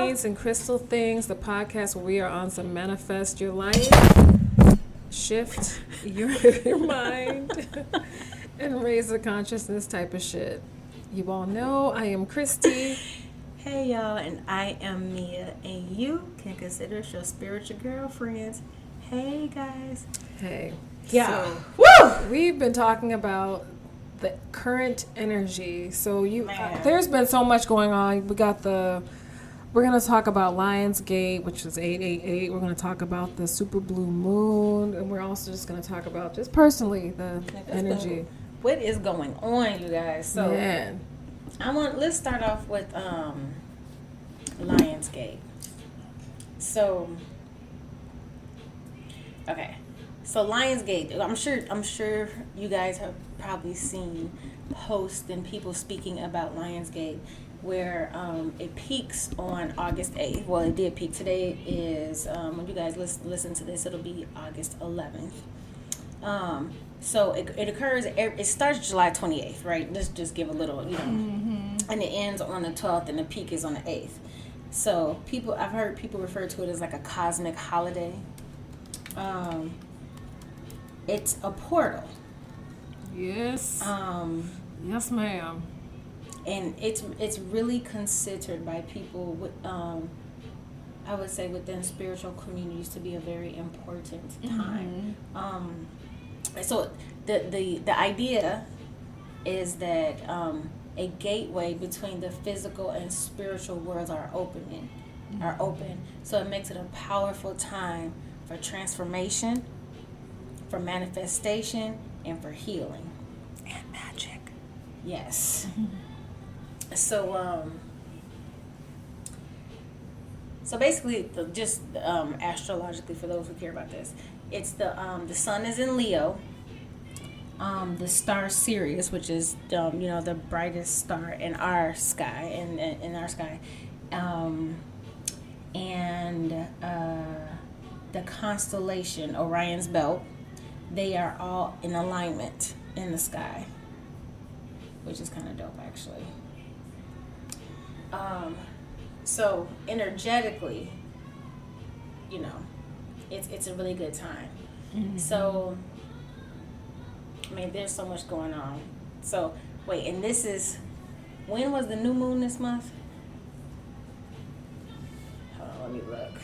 Saints and Crystal Things, the podcast where we are on some manifest your life, shift your mind, and raise the consciousness type of shit. You all know I am Christy. Hey y'all, and I am Mia, and you can consider us your spiritual girlfriends. Hey guys. Hey. Yeah. So, woo! we've been talking about the current energy. So Man. There's been so much going on. We're going to talk about Lionsgate, which is 888. We're going to talk about the super blue moon, and we're also just going to talk about just personally the energy. What is going on, you guys? So Man. let's start off with Lionsgate. So okay. So Lionsgate, I'm sure you guys have probably seen posts and people speaking about Lionsgate where it peaks on August 8th. Well, it did peak. Today is, when you guys listen to this, it'll be August 11th. So it occurs, it starts July 28th, right? Let's just give a little, and it ends on the 12th and the peak is on the 8th. So I've heard people refer to it as like a cosmic holiday. It's a portal. Yes. Yes, ma'am. And it's really considered by people with, I would say within spiritual communities to be a very important time. So the idea is that a gateway between the physical and spiritual worlds are open. So it makes it a powerful time for transformation, for manifestation, and for healing. And magic. Yes. So basically, astrologically, for those who care about this, it's the sun is in Leo. The star Sirius, which is the brightest star in our sky, in our sky, and the constellation Orion's Belt. They are all in alignment in the sky, which is kind of dope, actually. So energetically, it's a really good time. So, I mean, there's so much going on. So, wait, and when was the new moon this month? Hold on, let me look.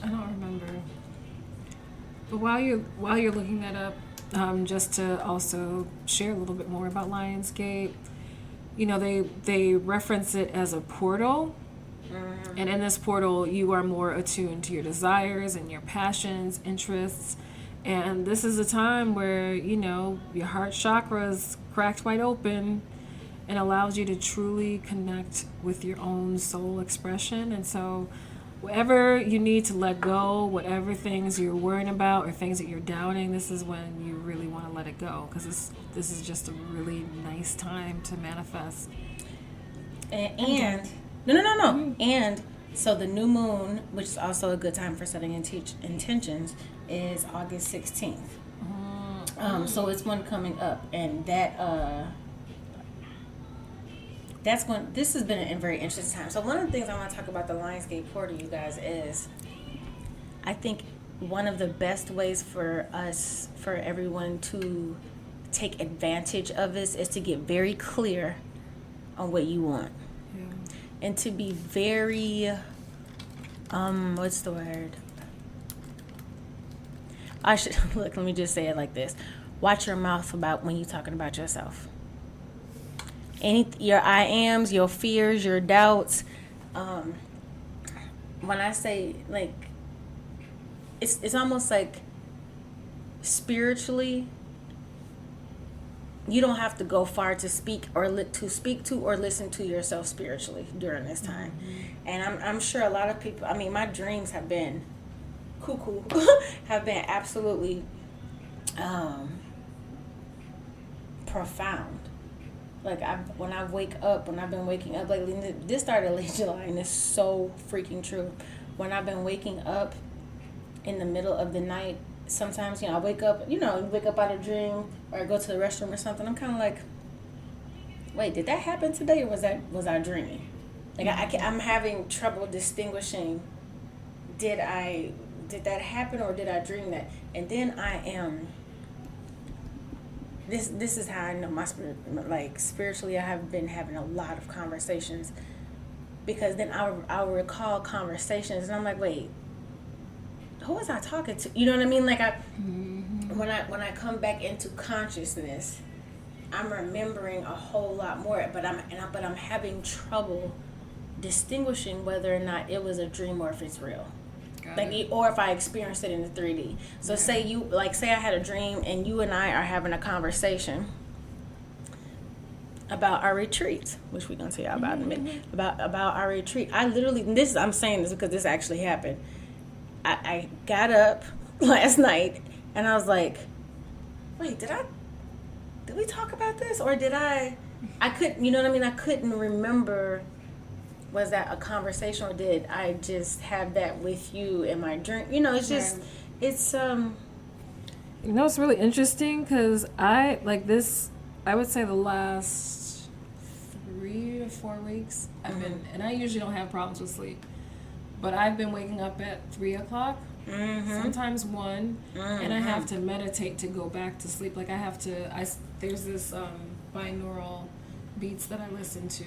I don't remember. But while you're looking that up, just to also share a little bit more about Lionsgate, they reference it as a portal. And in this portal, you are more attuned to your desires and your passions, interests. And this is a time where, your heart chakra is cracked wide open and allows you to truly connect with your own soul expression. And so whatever you need to let go, whatever things you're worrying about or things that you're doubting, this is when you really want to let it go, because this is just a really nice time to manifest. And so the new moon, which is also a good time for setting intentions, is August 16th. So it's one coming up, and this has been a very interesting time. So one of the things I want to talk about the Lionsgate portal, you guys, is I think one of the best ways for everyone to take advantage of this is to get very clear on what you want. And to be very, what's the word? Let me just say it like this. Watch your mouth about when you're talking about yourself. Your I ams, your fears, your doubts. When I say, like, it's almost like spiritually, you don't have to go far to speak or speak to or listen to yourself spiritually during this time. And I'm sure a lot of people, I mean, my dreams have been cuckoo, have been absolutely profound. Like, when I've been waking up lately, this started late July, and it's so freaking true. When I've been waking up in the middle of the night, sometimes, I wake up, you wake up out of a dream, or I go to the restroom or something. I'm kind of like, wait, did that happen today, or was I dreaming? Like I'm having trouble distinguishing. Did that happen or did I dream that? And then I am. This is how I know my spirit. Like spiritually, I have been having a lot of conversations, because then I'll recall conversations and I'm like, wait, who was I talking to? You know what I mean? Like when I come back into consciousness, I'm remembering a whole lot more, but I'm having trouble distinguishing whether or not it was a dream or if it's real. Or if I experienced it in the 3D. So say I had a dream and you and I are having a conversation about our retreat, which we're gonna tell y'all about in a minute. About our retreat. I'm saying this because this actually happened. I got up last night and I was like, wait, did we talk about this or did I couldn't, you know what I mean? I couldn't remember. Was that a conversation or did I just have that with you in my dream? You know, it's just, it's, You know, it's really interesting because I would say the last 3 to 4 weeks I've been, and I usually don't have problems with sleep, but I've been waking up at 3 o'clock, sometimes 1, and I have to meditate to go back to sleep. Like there's this binaural beats that I listen to.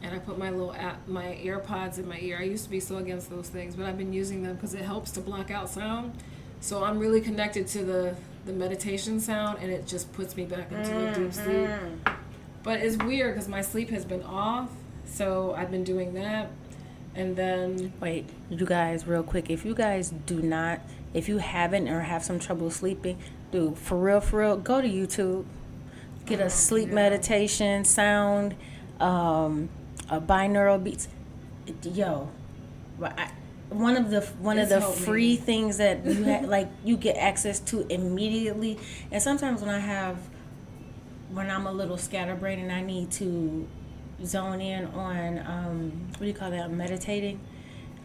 And I put my my AirPods in my ear. I used to be so against those things, but I've been using them because it helps to block out sound. So I'm really connected to the meditation sound, and it just puts me back into a deep sleep. But it's weird because my sleep has been off, so I've been doing that. And then... Wait, you guys, real quick. If you haven't or have some trouble sleeping, dude, for real, go to YouTube. Get a sleep meditation sound, binaural beats. Yo, one of the free things that you like you get access to immediately. And sometimes when I'm a little scatterbrained and I need to zone in on what do you call that, meditating,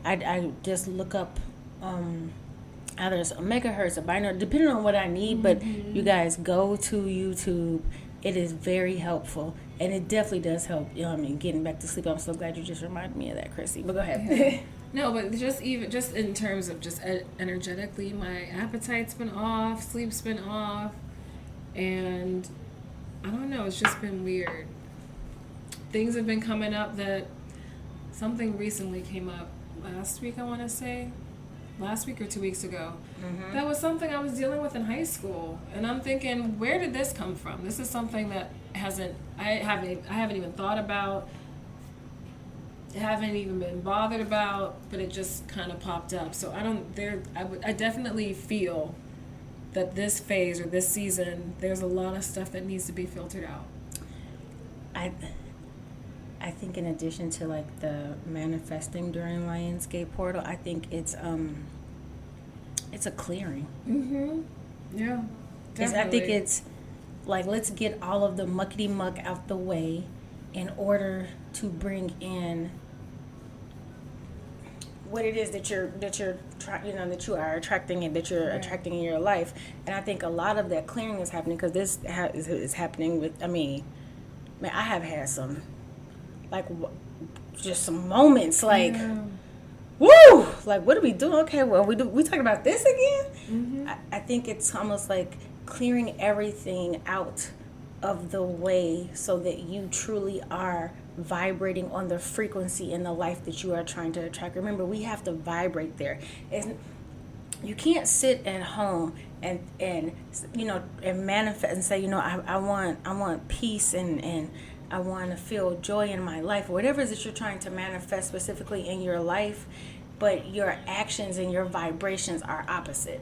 I just look up either it's a megahertz, a binaural, depending on what I need. But you guys go to YouTube. It is very helpful, and it definitely does help. Getting back to sleep. I'm so glad you just reminded me of that, Chrissy. But go ahead. Yeah. No, but just in terms of just energetically, my appetite's been off, sleep's been off, and I don't know. It's just been weird. Things have been coming up that something recently came up last week. I want to say. Last week or 2 weeks ago. That was something I was dealing with in high school, and I'm thinking, where did this come from? This is something that I haven't even thought about, haven't even been bothered about, but it just kind of popped up. So I definitely feel that this phase or this season, there's a lot of stuff that needs to be filtered out. I think in addition to like the manifesting during Lionsgate portal, I think it's a clearing. Yeah, definitely. I think it's like, let's get all of the muckety muck out the way in order to bring in what it is that you are attracting and that you're attracting in your life. And I think a lot of that clearing is happening because this is happening with. I have had some. Like, just some moments, like, woo! Like, what are we doing? Okay, well, we talking about this again? I think it's almost like clearing everything out of the way so that you truly are vibrating on the frequency in the life that you are trying to attract. Remember, we have to vibrate there. You can't sit at home and manifest and say, I want peace and I want to feel joy in my life, or whatever it is that you're trying to manifest specifically in your life, but your actions and your vibrations are opposite.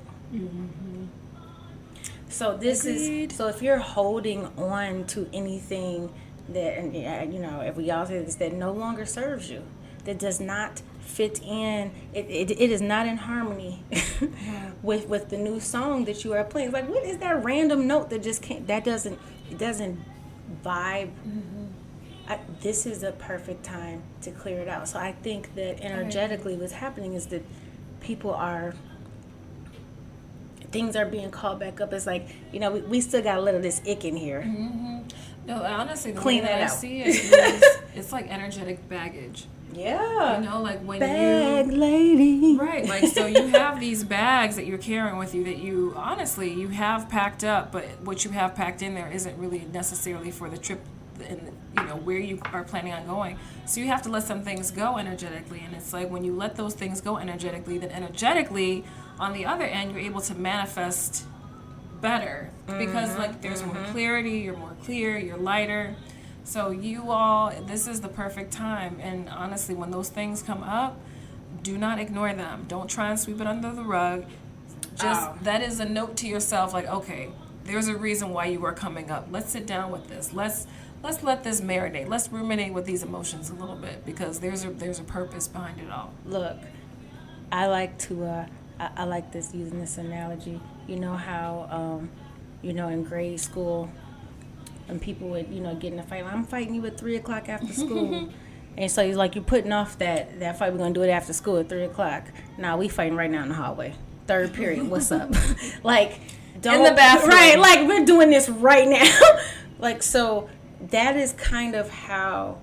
So so if you're holding on to anything that, and if we all say this, that no longer serves you, that does not fit in, it is not in harmony with the new song that you are playing. It's like, what is that random note that just can't, it doesn't vibe. This is a perfect time to clear it out. So I think that energetically what's happening is that things are being called back up. It's like, we still got a little of this ick in here. No, honestly, the Clean way that that I out. see it is it's like energetic baggage. Yeah. You know, like when Bag lady. Right, like, so you have these bags that you're carrying with you that you, honestly, you have packed up, but what you have packed in there isn't really necessarily for the trip and, you know, where you are planning on going. So you have to let some things go energetically, and it's like when you let those things go energetically, then energetically, on the other end, you're able to manifest better because, like, there's more clarity, you're more clear, you're lighter. So you all, this is the perfect time. And honestly, when those things come up, do not ignore them. Don't try and sweep it under the rug. Just, that is a note to yourself, like, okay, there's a reason why you are coming up. Let's sit down with this. Let's let this marinate. Let's ruminate with these emotions a little bit, because there's a purpose behind it all. Look, I like to, I like this, using this analogy. You know how, you know, in grade school, and people would, you know, get in a fight. I'm fighting you at 3 o'clock after school. And so you're like, you're putting off that fight. We're going to do it after school at 3 o'clock. Nah, we fighting right now in the hallway. Third period. What's up? Like, don't. In the bathroom. Right. Like, we're doing this right now. Like, so that is kind of how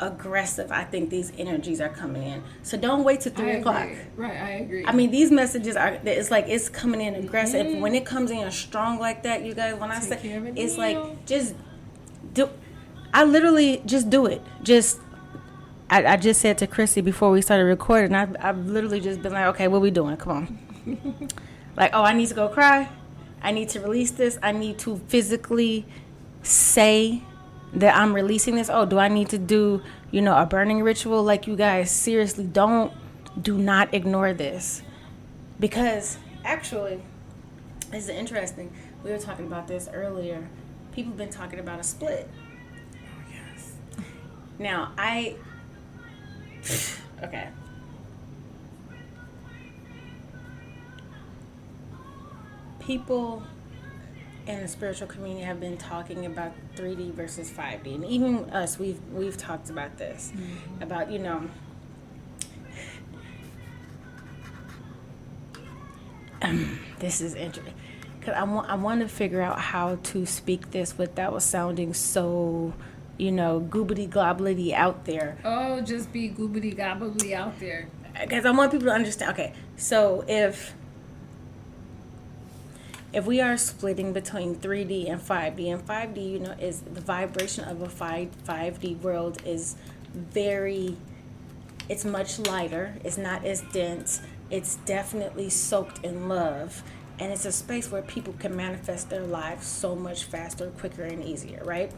aggressive I think these energies are coming in. So don't wait till 3 o'clock. Right, I agree. I mean, these messages are, it's like, it's coming in aggressive. When it comes in strong like that, you guys, when I say, it's like, just do, I literally just do it. Just, I just said to Chrissy before we started recording, I've literally just been like, okay, what we doing? Come on. Like, oh, I need to go cry. I need to release this. I need to physically say that I'm releasing this. Oh, do I need to do, you know, a burning ritual? Like, you guys, seriously, do not ignore this. Because actually, this is interesting. We were talking about this earlier. People have been talking about a split. Oh, yes. Now, okay. People in the spiritual community have been talking about 3D versus 5D, and even us, we've talked about this, about, you know, this is interesting, because I want to figure out how to speak this without sounding so, you know, goobity globbity out there. Oh, just be goobity gobbly out there. Because I want people to understand. Okay, so if we are splitting between 3D and 5D, and 5D, you know, is the vibration of a 5D world is it's much lighter. It's not as dense. It's definitely soaked in love. And it's a space where people can manifest their lives so much faster, quicker, and easier, right?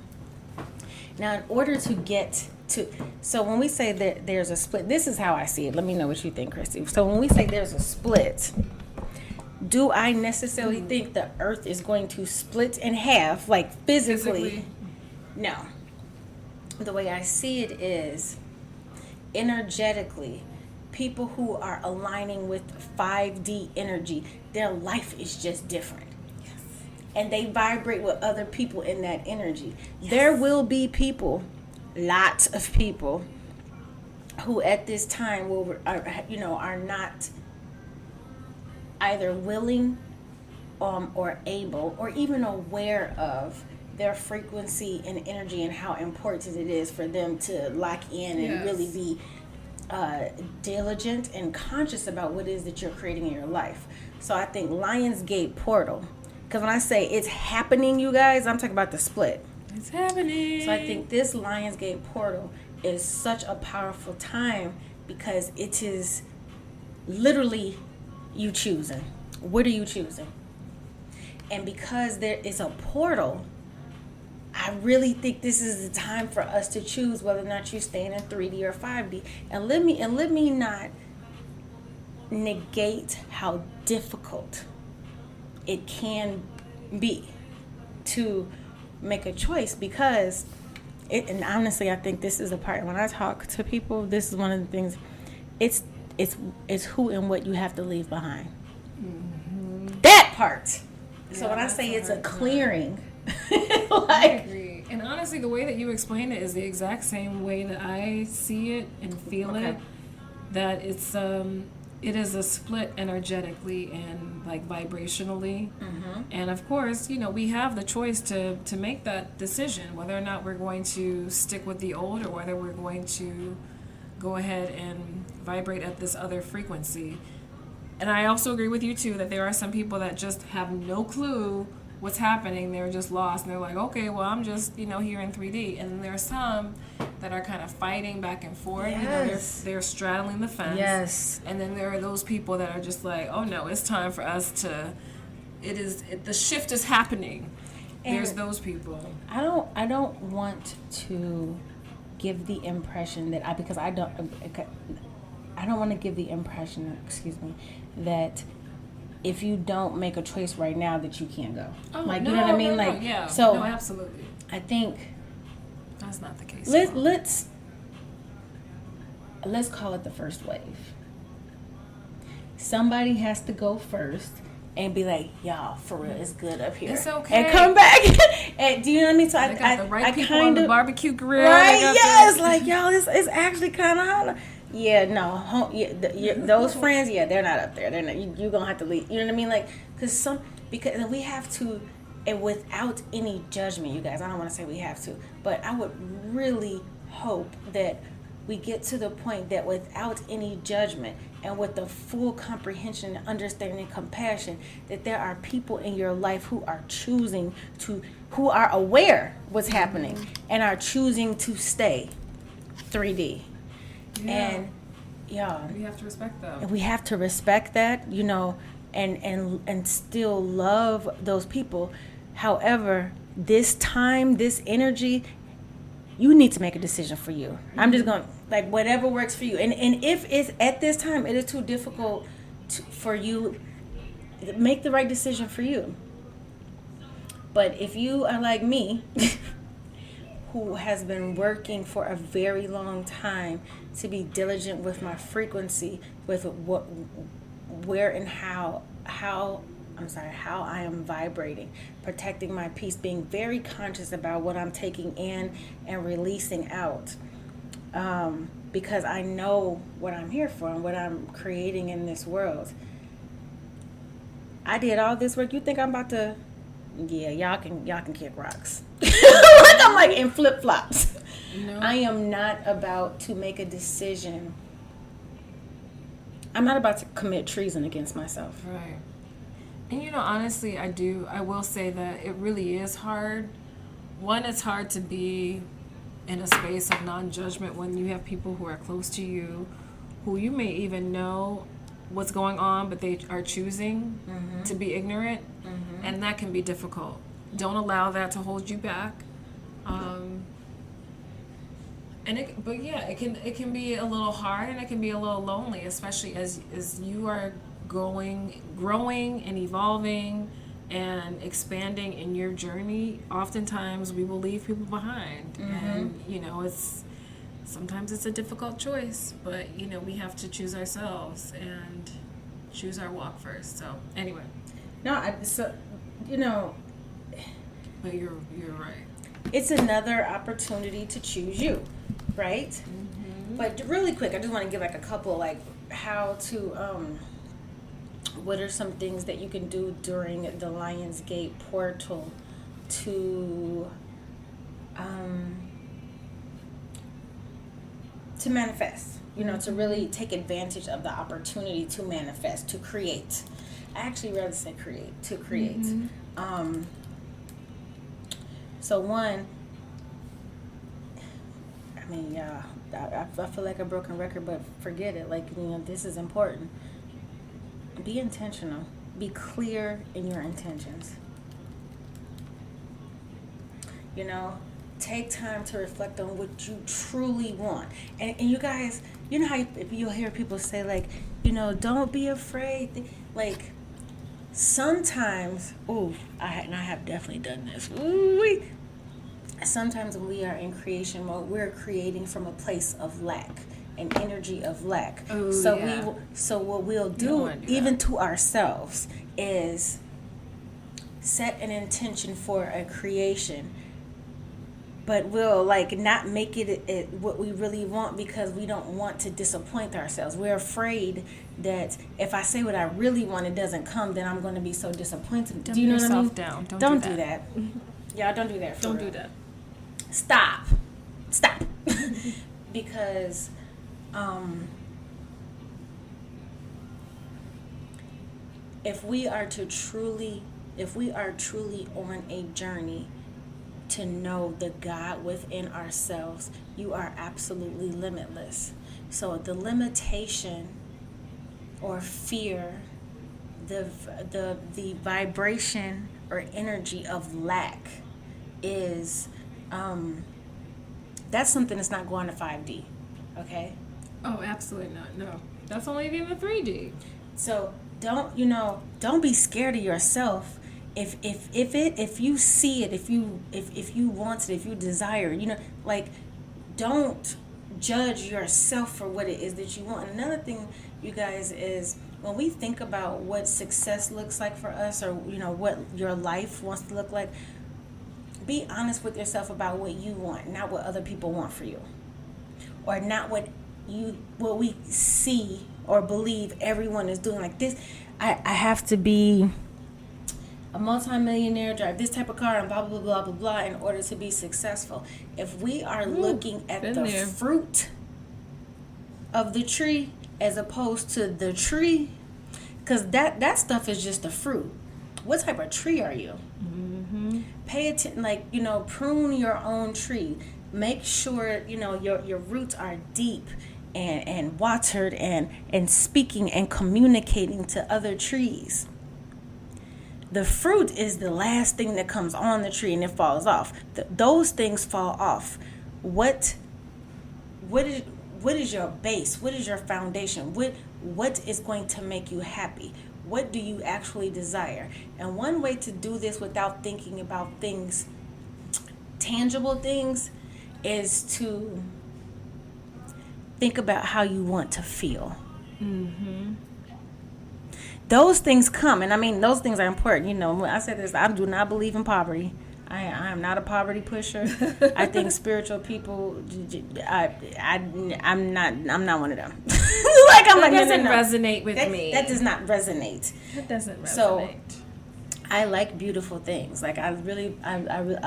Now, in order to get to, so when we say that there's a split, this is how I see it. Let me know what you think, Christy. So when we say there's a split, do I necessarily think the earth is going to split in half, like physically? No. The way I see it is, energetically, people who are aligning with 5D energy, their life is just different. Yes. And they vibrate with other people in that energy. Yes. There will be people, lots of people, who at this time are not either willing or able or even aware of their frequency and energy and how important it is for them to lock in and really be diligent and conscious about what it is that you're creating in your life. So I think Lionsgate portal, because when I say it's happening, you guys, I'm talking about the split. It's happening. So I think this Lionsgate portal is such a powerful time, because it is literally you choosing. What are you choosing? And because there is a portal, I really think this is the time for us to choose whether or not you're staying in 3D or 5D. And let me not negate how difficult it can be to make a choice, because and honestly, I think this is the part when I talk to people, this is one of the things, it's who and what you have to leave behind. Mm-hmm. That part. Yeah, so when I say it's a clearing, I agree. And honestly, the way that you explain it is the exact same way that I see it and feel it. That it's it is a split energetically and like vibrationally. Mm-hmm. And of course, we have the choice to make that decision whether or not we're going to stick with the old or whether we're going to go ahead and vibrate at this other frequency. And I also agree with you too that there are some people that just have no clue what's happening. They're just lost and they're like, okay, well, I'm just here in 3D. And then there are some that are kind of fighting back and forth. Yes. They're straddling the fence. Yes. And then there are those people that are just like, oh no, it's time for us to. The shift is happening. And there's those people. I don't want to give the impression that I don't want to give the impression, that if you don't make a choice right now that you can't go. Oh, like, no, you know what I mean? No, like, yeah. so no, absolutely. I think That's not the case. let's call it the first wave. Somebody has to go first and be like, y'all, for real, it's good up here. It's okay. And come back. And do you know what I mean? So they got the right people on the barbecue grill. Right, yes. Like, y'all, it's actually kind of hot. Yeah, no. Those friends, they're not up there. They're not. You're going to have to leave. You know what I mean? Like, because we have to, and without any judgment, you guys, I don't want to say we have to, but I would really hope that we get to the point that without any judgment and with the full comprehension, understanding, and compassion, that there are people in your life who are who are aware what's happening and are choosing to stay 3D. Yeah. And we have to respect that. we have to respect that, and still love those people. However, this time, this energy, you need to make a decision for you. I'm just going, like, whatever works for you. And if it's at this time, it is too difficult for you, make the right decision for you. But if you are like me, who has been working for a very long time to be diligent with my frequency, with where and how I am vibrating, protecting my peace, being very conscious about what I'm taking in and releasing out. Because I know what I'm here for and what I'm creating in this world. I did all this work. You think I'm about to? Yeah, y'all can kick rocks. I'm like in flip flops. No. I am not about to make a decision. I'm not about to commit treason against myself. Right. And honestly, I will say that it really is hard. One, it's hard to be in a space of non-judgment when you have people who are close to you, who you may even know what's going on, but they are choosing to be ignorant, and that can be difficult. Don't allow that to hold you back. It can be a little hard, and it can be a little lonely, especially as you are growing and evolving and expanding in your journey. Oftentimes we will leave people behind, and sometimes it's a difficult choice, but we have to choose ourselves and choose our walk first. So anyway, but you're right. It's another opportunity to choose you, right? Mm-hmm. But really quick, I just want to give like a couple, like how to what are some things that you can do during the Lionsgate portal to manifest, to really take advantage of the opportunity to manifest, to create. I actually rather say to create. So one, I feel like a broken record, but forget it. Like, this is important. Be intentional. Be clear in your intentions. Take time to reflect on what you truly want. And you guys, how you'll hear people say, like, don't be afraid. Like, sometimes, I have definitely done this. Sometimes when we are in creation mode, we're creating from a place of lack, an energy of lack. So what we'll do, even to ourselves, is set an intention for a creation, but we'll like not make it what we really want because we don't want to disappoint ourselves. We're afraid that if I say what I really want, it doesn't come, then I'm going to be so disappointed. Dumb do you know what I mean? yourself down. Don't do that. Y'all don't do that. Don't do that. Stop. Because if we are truly on a journey to know the God within ourselves, you are absolutely limitless. So the limitation or fear, the vibration or energy of lack is that's something that's not going to 5D. Okay? Oh, absolutely not. No. That's only even the 3D. So don't be scared of yourself. If you see it, if you want it, if you desire, like, don't judge yourself for what it is that you want. And another thing, you guys, is when we think about what success looks like for us, or what your life wants to look like, be honest with yourself about what you want, not what other people want for you, or not what we see or believe everyone is doing. Like this, I have to be a multimillionaire, drive this type of car, and blah, blah, blah, blah, blah, in order to be successful. If we are looking at the fruit of the tree as opposed to the tree, because that stuff is just the fruit. What type of tree are you? Mm-hmm. Pay attention, prune your own tree. Make sure, your roots are deep and watered and speaking and communicating to other trees. The fruit is the last thing that comes on the tree and it falls off. Those things fall off. What is your base? What is your foundation? What is going to make you happy? What do you actually desire? And one way to do this without thinking about things, tangible things, is to think about how you want to feel. Mm-hmm. Those things come, and I mean, those things are important. When I say this, I do not believe in poverty. I am not a poverty pusher. I think spiritual people, I'm not one of them. That doesn't resonate with me. That does not resonate. That doesn't resonate. So, I like beautiful things. Like I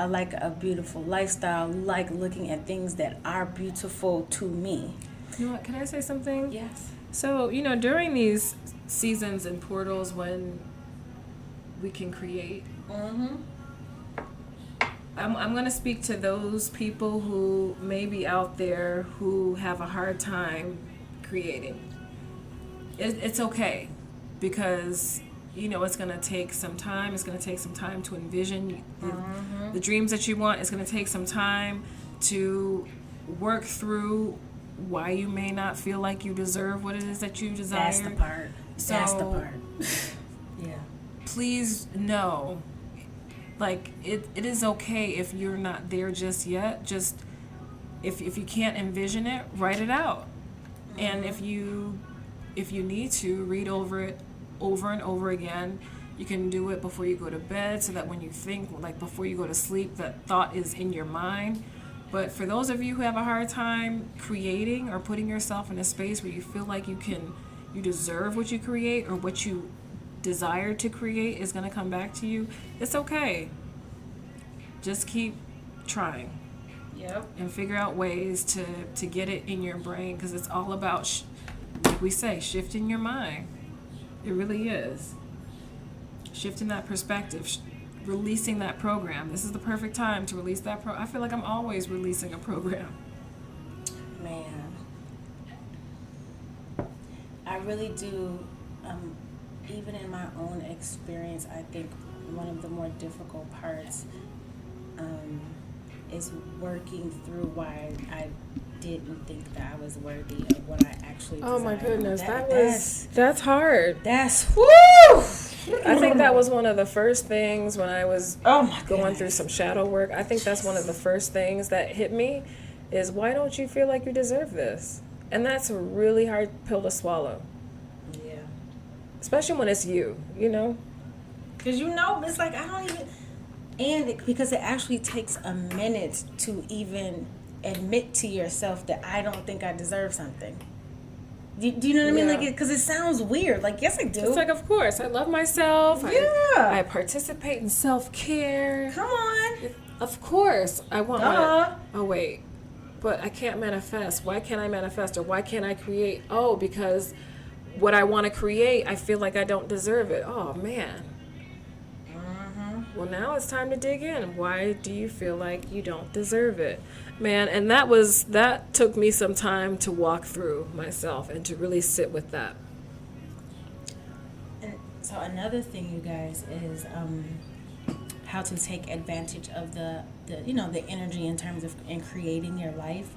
like a beautiful lifestyle. Like looking at things that are beautiful to me. You know what? Can I say something? Yes. So, during these seasons and portals when we can create, mm-hmm. I'm going to speak to those people who may be out there who have a hard time creating. It's okay, because it's going to take some time. It's going to take some time to envision the dreams that you want. It's going to take some time to work through why you may not feel like you deserve what it is that you desire. That's the part. That's the part. Yeah. Please know, like, it is okay if you're not there just yet. Just if you can't envision it, write it out. Mm-hmm. And if you need to, read over it over and over again. You can do it before you go to bed, so that when you think, like before you go to sleep, that thought is in your mind. But for those of you who have a hard time creating or putting yourself in a space where you feel like you deserve what you create, or what you desire to create is going to come back to you, it's okay. Just keep trying. Yep. And figure out ways to get it in your brain, because it's all about, like we say, shifting your mind. It really is. Shifting that perspective, releasing that program. This is the perfect time to release that I feel like I'm always releasing a program. Man, I really do. Even in my own experience, I think one of the more difficult parts is working through why I didn't think that I was worthy of what I actually desired. Oh my goodness, that's hard. That's woo! I think that was one of the first things when I was going through some shadow work. I think that's one of the first things that hit me is, why don't you feel like you deserve this? And that's a really hard pill to swallow. Yeah. Especially when it's you, Because it's like, I don't even... Because it actually takes a minute to even admit to yourself that I don't think I deserve something. Do you know what I mean? Yeah. Like, because it sounds weird. Like, yes, I do. It's like, of course, I love myself. Yeah. I participate in self-care. Come on. Of course, I want Duh. oh, wait. But I can't manifest. Why can't I manifest? Or why can't I create? Oh, because what I want to create, I feel like I don't deserve it. Oh, man. Well, now it's time to dig in. Why do you feel like you don't deserve it? Man, and that took me some time to walk through myself and to really sit with that. And so another thing, you guys, is how to take advantage of the energy in terms of in creating your life.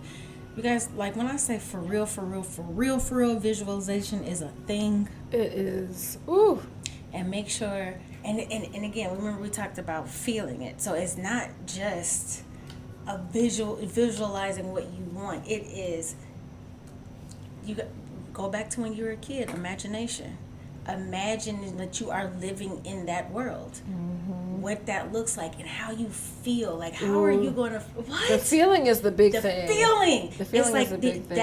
You guys, like when I say for real, visualization is a thing. It is. Ooh. And make sure, and again, remember we talked about feeling it. So it's not just a visualizing what you want. It is, go back to when you were a kid, imagination. Imagine that you are living in that world. What that looks like and how you feel. Like, how are you going to, what? The feeling is the big The thing. feeling. The feeling It's like is the big thing.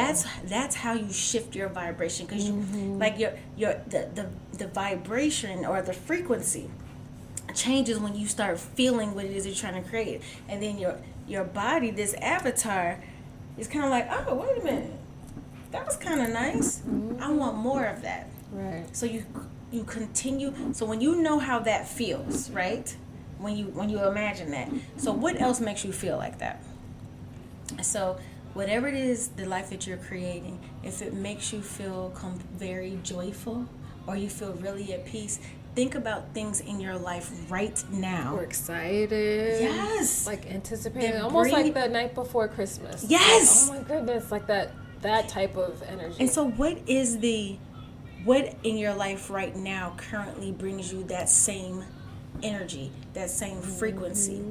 that's how you shift your vibration, because you like the vibration or the frequency changes when you start feeling what it is you're trying to create, and then your body, this avatar, is kind of like, oh, wait a minute, that was kind of nice. I want more of that. Right. So you continue. So when you know how that feels, right? When you imagine that. So what else makes you feel like that? So whatever it is, the life that you're creating, if it makes you feel very joyful, or you feel really at peace, think about things in your life right now. We're excited. Yes. Like anticipating. Then Almost bring- like the night before Christmas. Yes. Like, oh my goodness. Like that type of energy. And so what in your life right now currently brings you that same energy, that same frequency?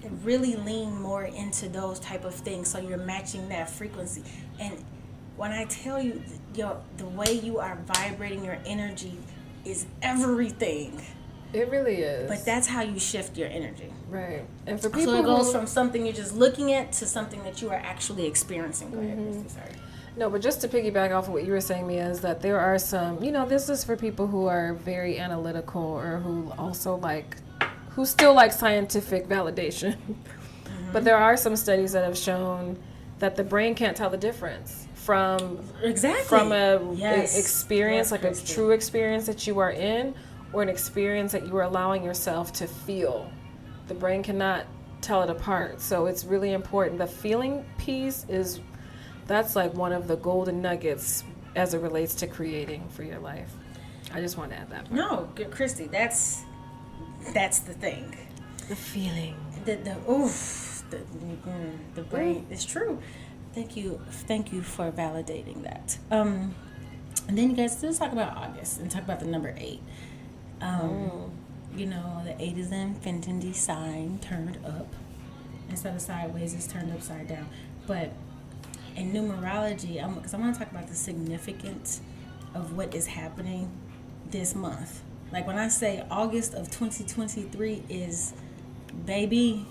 And really lean more into those type of things so you're matching that frequency. And when I tell you, the way you are vibrating your energy is everything. It really is. But that's how you shift your energy. Right. And for people So it goes from something you're just looking at to something that you are actually experiencing. Go ahead, Christy, sorry. No, but just to piggyback off of what you were saying, Mia, is that there are some, this is for people who are very analytical, or who also who still like scientific validation. But there are some studies that have shown that the brain can't tell the difference from a experience, like a true experience that you are in, or an experience that you are allowing yourself to feel. The brain cannot tell it apart. So it's really important. The feeling piece that's like one of the golden nuggets as it relates to creating for your life. I just want to add that part. No, good, Christy, that's the thing. The feeling. The brain. It's true. Thank you for validating that. And then you guys, let's talk about August and talk about the number 8. The 8 is the infinity sign turned up. Instead of sideways, it's turned upside down. But in numerology, because I want to talk about the significance of what is happening this month. Like when I say August of 2023 is, baby,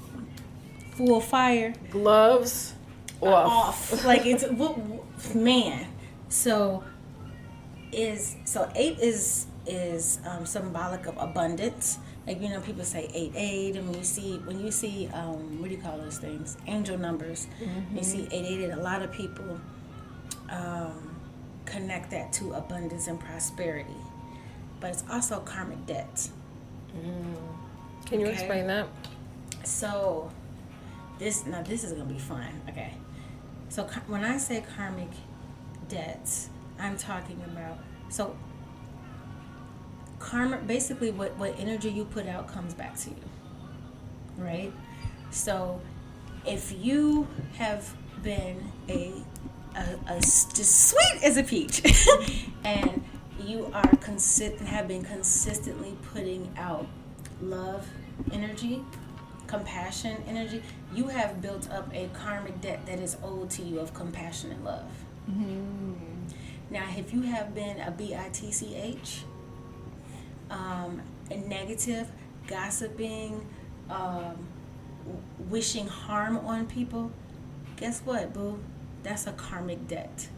full fire. Gloves off. Like it's, man. So 8 is symbolic of abundance. Like, people say 88, and when you see what do you call those things? Angel numbers. You see 88, and a lot of people connect that to abundance and prosperity. But it's also karmic debt. Can you explain that? So this is gonna be fun. Okay. So when I say karmic debts, I'm talking about karma. Basically, what energy you put out comes back to you, right? So if you have been just sweet as a peach, and you are have been consistently putting out love energy, compassion energy, you have built up a karmic debt that is owed to you of compassion and love. Now, if you have been a bitch, a negative, gossiping, wishing harm on people, guess what, boo? That's a karmic debt.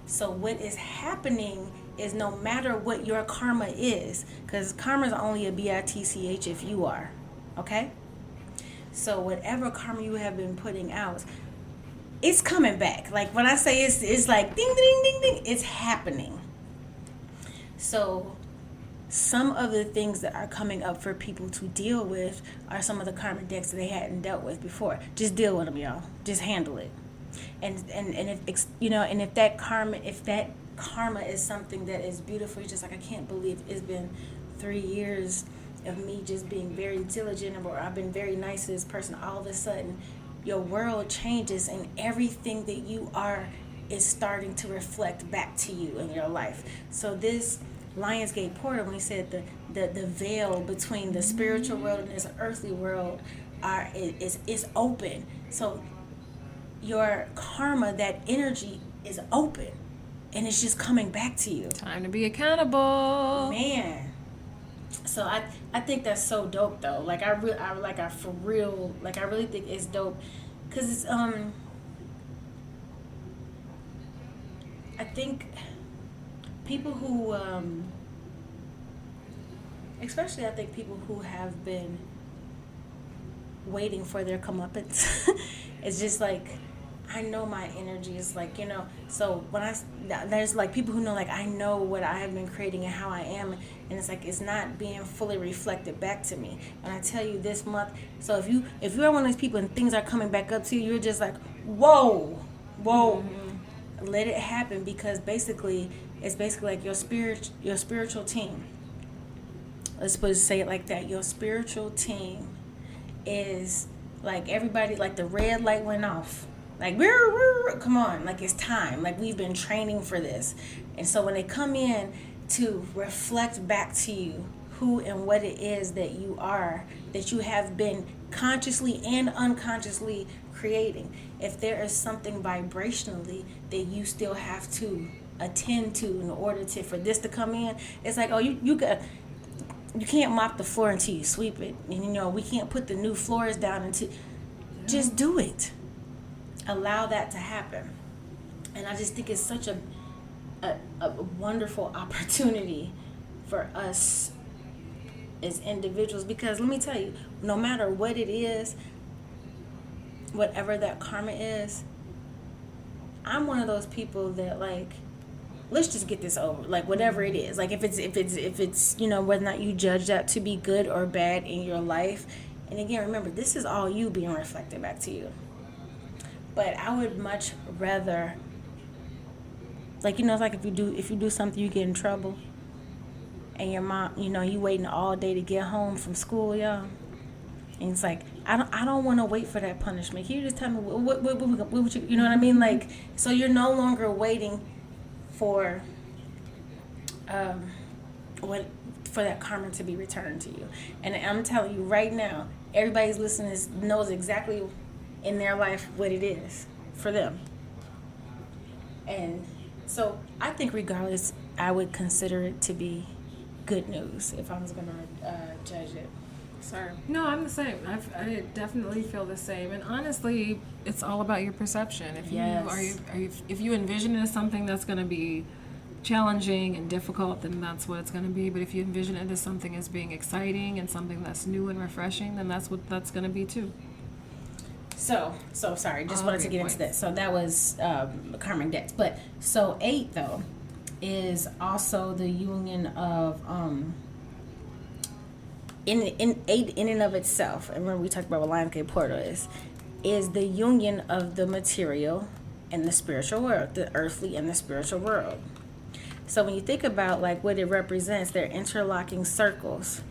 So what is happening is no matter what your karma is, because karma is only a bitch if you are, okay? So whatever karma you have been putting out, it's coming back. Like when I say it's like ding, ding, ding, ding, it's happening. So some of the things that are coming up for people to deal with are some of the karmic debts that they hadn't dealt with before. Just deal with them, y'all. Just handle it. And if and if that karma is something that is beautiful, you're just like, I can't believe it's been 3 years of me just being very diligent, or I've been very nice to this person. All of a sudden, your world changes, and everything that you are is starting to reflect back to you in your life. So this Lionsgate portal, when he said the veil between the spiritual world and this earthly world is open. So your karma, that energy is open, and it's just coming back to you. Time to be accountable, man. So I think that's so dope though. Like I really think it's dope, because it's I think people who especially I think people who have been waiting for their comeuppance, it's just like, I know my energy is like, so when there's like people who know, like, I know what I have been creating and how I am, and it's like, it's not being fully reflected back to me. And I tell you this month, so if you're one of those people and things are coming back up to you, you're just like, whoa, let it happen, because it's basically like your spiritual team. Let's say it like that. Your spiritual team is like, everybody, like the red light went off. Like, come on, like it's time. Like, we've been training for this. And so when they come in to reflect back to you who and what it is that you are, that you have been consciously and unconsciously creating, if there is something vibrationally that you still have to attend to in order for this to come in, it's like, oh, you can't mop the floor until you sweep it. And we can't put the new floors down until, just do it. Allow that to happen. And I just think it's such a wonderful opportunity for us as individuals, because let me tell you, no matter what it is, whatever that karma is, I'm one of those people that, like, let's just get this over. Like, whatever it is, like if it's whether or not you judge that to be good or bad in your life. And again, remember, this is all you being reflected back to you. But I would much rather, like, it's like if you do something, you get in trouble, and your mom, you waiting all day to get home from school, y'all. And it's like, I don't want to wait for that punishment. Can you just tell me what would you, what I mean? Like, so you're no longer waiting for for that karma to be returned to you. And I'm telling you right now, everybody's listening knows exactly in their life what it is for them. And so I think regardless, I would consider it to be good news if I was going to judge it. Sorry. No, I'm the same. I definitely feel the same. And honestly, it's all about your perception. If if you envision it as something that's going to be challenging and difficult, then that's what it's going to be. But if you envision it as something as being exciting and something that's new and refreshing, then that's what that's going to be too. So sorry, just wanted to get into that. So that was karmic debts. But so 8 though is also the union of in 8 in and of itself. And remember we talked about what Lionsgate Portal is the union of the material and the spiritual world, the earthly and the spiritual world. So when you think about like what it represents, they're interlocking circles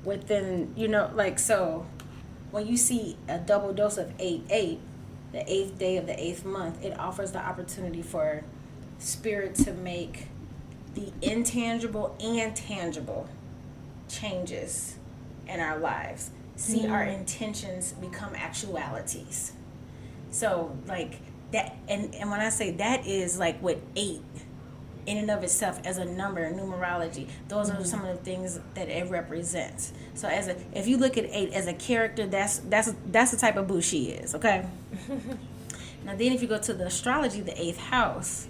within, like, so when you see a double dose of 8/8, the 8th day of the 8th month, it offers the opportunity for spirit to make the intangible and tangible changes in our lives. See our intentions become actualities. So like that, and when I say that is like what 8 in and of itself as a number, numerology. Those are some of the things that it represents. So if you look at 8 as a character, that's the type of boo she is, okay? Now then if you go to the astrology, the 8th house,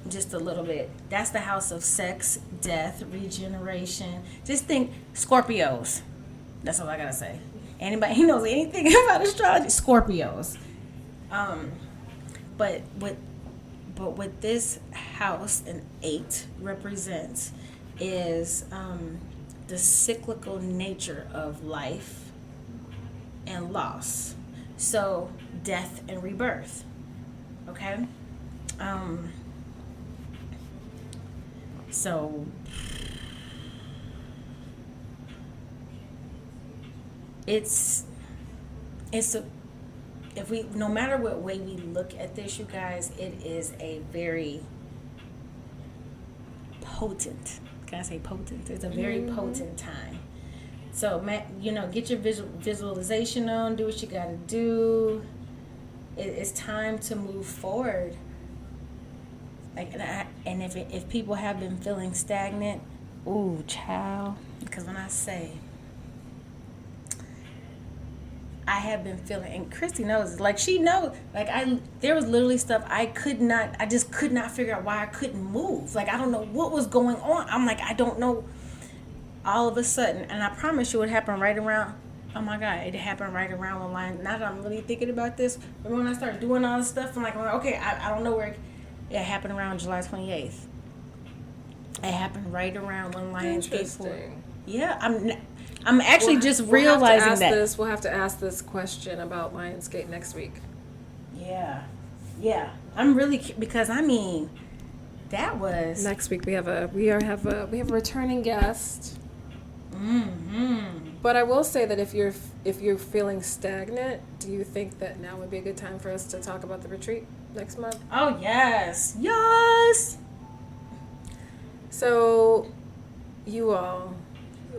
just a little bit. That's the house of sex, death, regeneration. Just think Scorpios. That's all I gotta say. Anybody who knows anything about astrology, Scorpios. But what this house and 8 represents is the cyclical nature of life and loss. So death and rebirth. Okay? So it's a, if we, no matter what way we look at this, you guys, it is a very potent, can I say potent? It's a very potent time. So, get your visualization on, do what you got to do. It's time to move forward. And if people have been feeling stagnant, ooh, child, because when I say I have been feeling, and Christy knows, like she knows, like there was literally stuff I just could not figure out why I couldn't move. Like I don't know what was going on. I'm like, I don't know. All of a sudden, and I promise you it happened right around, oh my God, it happened right around the line. Now that I'm really thinking about this, but when I start doing all this stuff, I'm like, okay, I don't know where it happened around July 28th. It happened right around when Lionsgate 4. Yeah, I'm actually just realizing that. We'll have to ask this question about Lionsgate next week. Yeah. I'm really, because I mean, that was next week. We have a returning guest. But I will say that if you're feeling stagnant, do you think that now would be a good time for us to talk about the retreat next month? Oh yes. So, you all,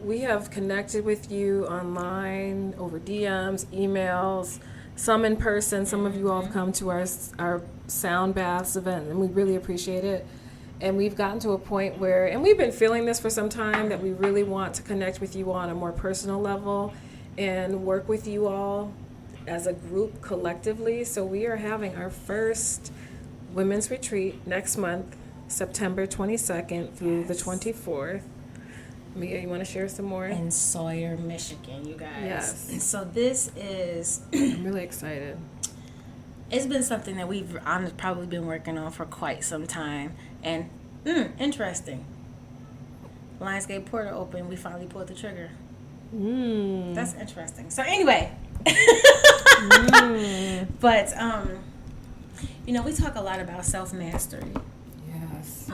we have connected with you online over DMs, emails, some in person. Some of you all have come to our sound baths event, and we really appreciate it. And we've gotten to a point where, and we've been feeling this for some time, that we really want to connect with you all on a more personal level and work with you all as a group collectively. So we are having our first women's retreat next month, September 22nd through the 24th. Mia, you want to share some more? In Sawyer, Michigan, you guys. Yes. So this is... I'm really excited. It's been something that we've probably been working on for quite some time. And, interesting. Lionsgate portal open, we finally pulled the trigger. That's interesting. So anyway. But, we talk a lot about self-mastery. Yes.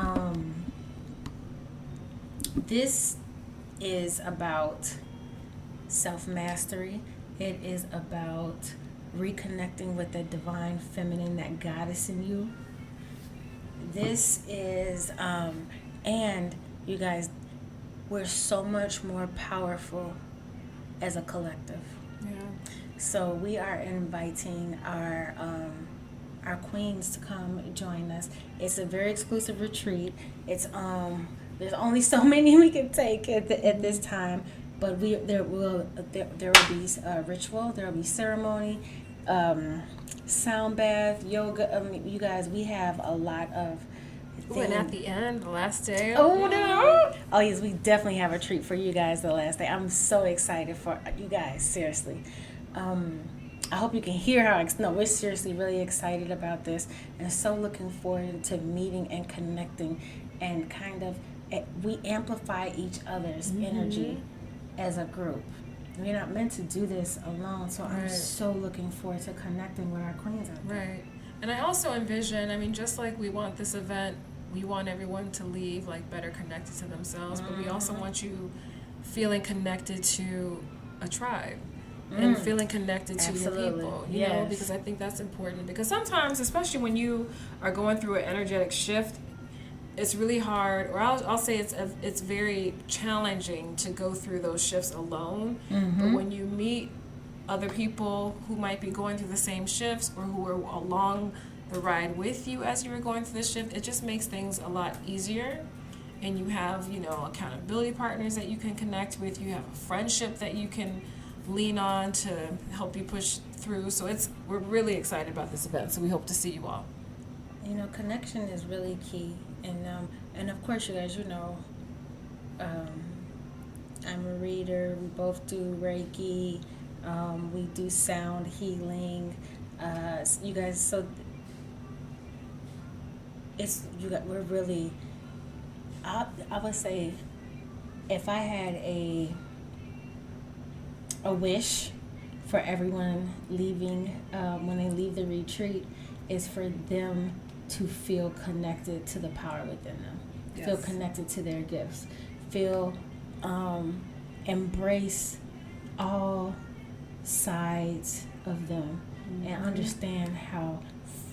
This is about self-mastery. It is about reconnecting with the divine feminine, that goddess in you. This is, and you guys, we're so much more powerful as a collective. Yeah. So we are inviting our queens to come join us. It's a very exclusive retreat. It's there's only so many we can take at this time, but there will be ritual, there will be ceremony, sound bath, yoga. You guys, we have a lot of things. And at the end, the last day. Oh yes, we definitely have a treat for you guys the last day. I'm so excited for you guys, seriously. I hope you can hear how we're seriously really excited about this, and so looking forward to meeting and connecting, and kind of we amplify each other's energy as a group. We're not meant to do this alone, so right. I'm so looking forward to connecting with our queens out there. Right. And I also envision, just like we want this event, we want everyone to leave better connected to themselves, but we also want you feeling connected to a tribe. And feeling connected to your people, you know, because I think that's important. Because sometimes, especially when you are going through an energetic shift, it's really hard, or I'll say it's very challenging to go through those shifts alone. But when you meet other people who might be going through the same shifts, or who are along the ride with you as you were going through the shift. It just makes things a lot easier. And you have, accountability partners that you can connect with. You have a friendship that you can lean on to help you push through. So we're really excited about this event. So we hope to see you all. Connection is really key. And of course, you guys, I'm a reader. We both do Reiki. We do sound healing. You guys, so we're really, I would say, if I had a wish for everyone leaving, when they leave the retreat, is for them to feel connected to the power within them. Yes. Feel connected to their gifts. Feel, embrace all sides of them, and understand how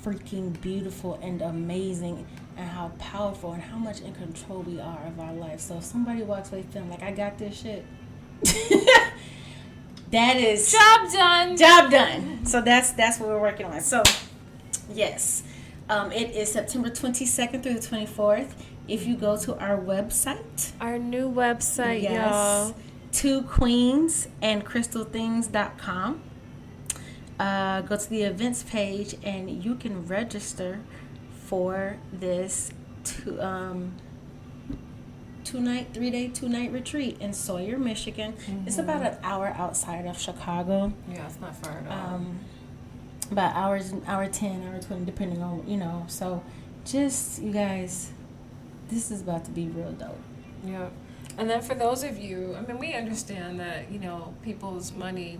freaking beautiful and amazing and how powerful and how much in control we are of our life. So if somebody walks away feeling like, I got this shit, that is job done. So that's what we're working on. So yes, it is September 22nd through the 24th. If you go to our website, our new website, y'all, 2queensandcrystalthings.com, go to the events page and you can register for this 3-day retreat in Sawyer, Michigan. Mm-hmm. It's about an hour outside of Chicago. Yeah, it's not far at all. About hour 10, hour 20, depending on, so just, you guys, this is about to be real dope. Yeah. And then for those of you, we understand that, people's money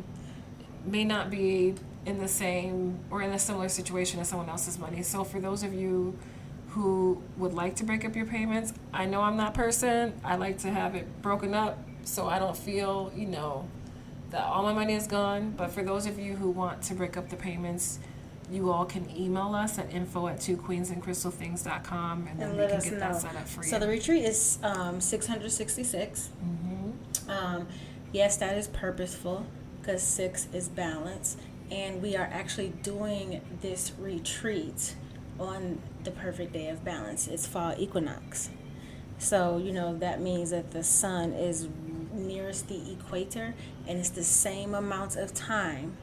may not be in the same or in a similar situation as someone else's money. So for those of you who would like to break up your payments, I know I'm that person. I like to have it broken up so I don't feel, that all my money is gone. But for those of you who want to break up the payments, you all can email us at info@2queensandcrystalthings.com, and then we can get that set up for you. So the retreat is 666. Yes, that is purposeful because 6 is balance. And we are actually doing this retreat on the perfect day of balance. It's fall equinox. So, that means that the sun is nearest the equator, and it's the same amount of time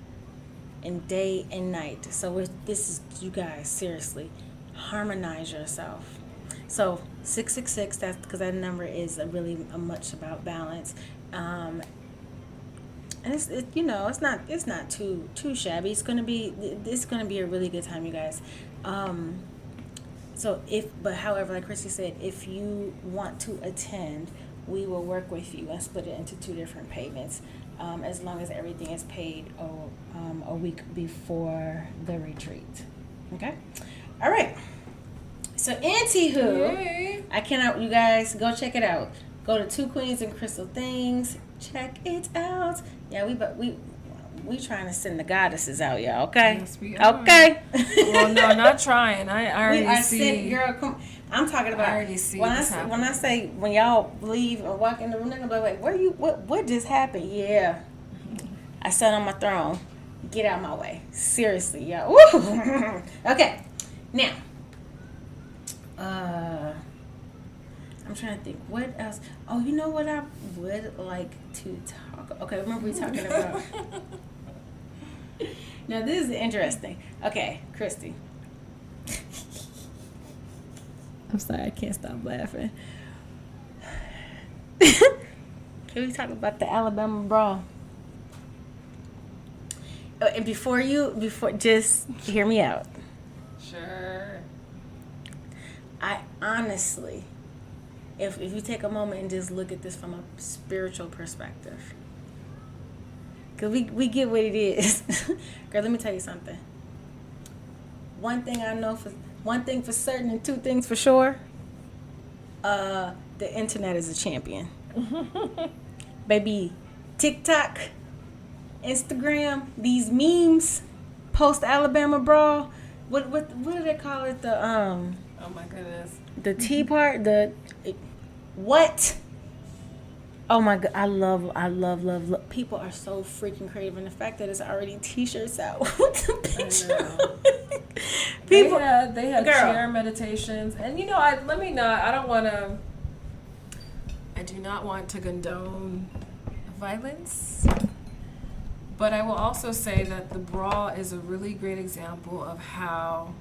in day and night. So this is, you guys, seriously, harmonize yourself. So 666, that's because that number is really much about balance. And it's not too shabby. It's gonna be a really good time, you guys. However, like Christy said, if you want to attend, we will work with you and split it into 2 different payments, as long as everything is paid a week before the retreat. Okay? All right. So, anywho, I cannot, you guys, go check it out. Go to 2 Queens and Crystal Things. Check it out. Yeah, we trying to send the goddesses out, y'all. Okay. Yes, we are. Okay. Well, no, not trying. I already see. Girl, I'm talking about. I already see when I say when y'all leave or walk in the room, they're gonna be like, "Where you? What just happened?" Yeah, I sat on my throne. Get out my way. Seriously, y'all. Woo! Okay, now. I'm trying to think what else. Oh, you know what I would like to talk. Okay, remember we talking about. Now this is interesting. Okay, Christy. I'm sorry, I can't stop laughing. Can we talk about the Alabama brawl? And before just hear me out. Sure. I honestly, if you take a moment and just look at this from a spiritual perspective, because we get what it is. Girl, let me tell you something. One thing for certain and 2 things for sure, the internet is a champion. Baby, TikTok, Instagram, these memes, post-Alabama brawl, what do they call it? Oh my goodness. The T part, what? Oh my God, I love. People are so freaking creative, and the fact that it's already T-shirts out with the picture. People, they had girl. chair meditations, and I do not want to condone violence, but I will also say that the bra is a really great example of how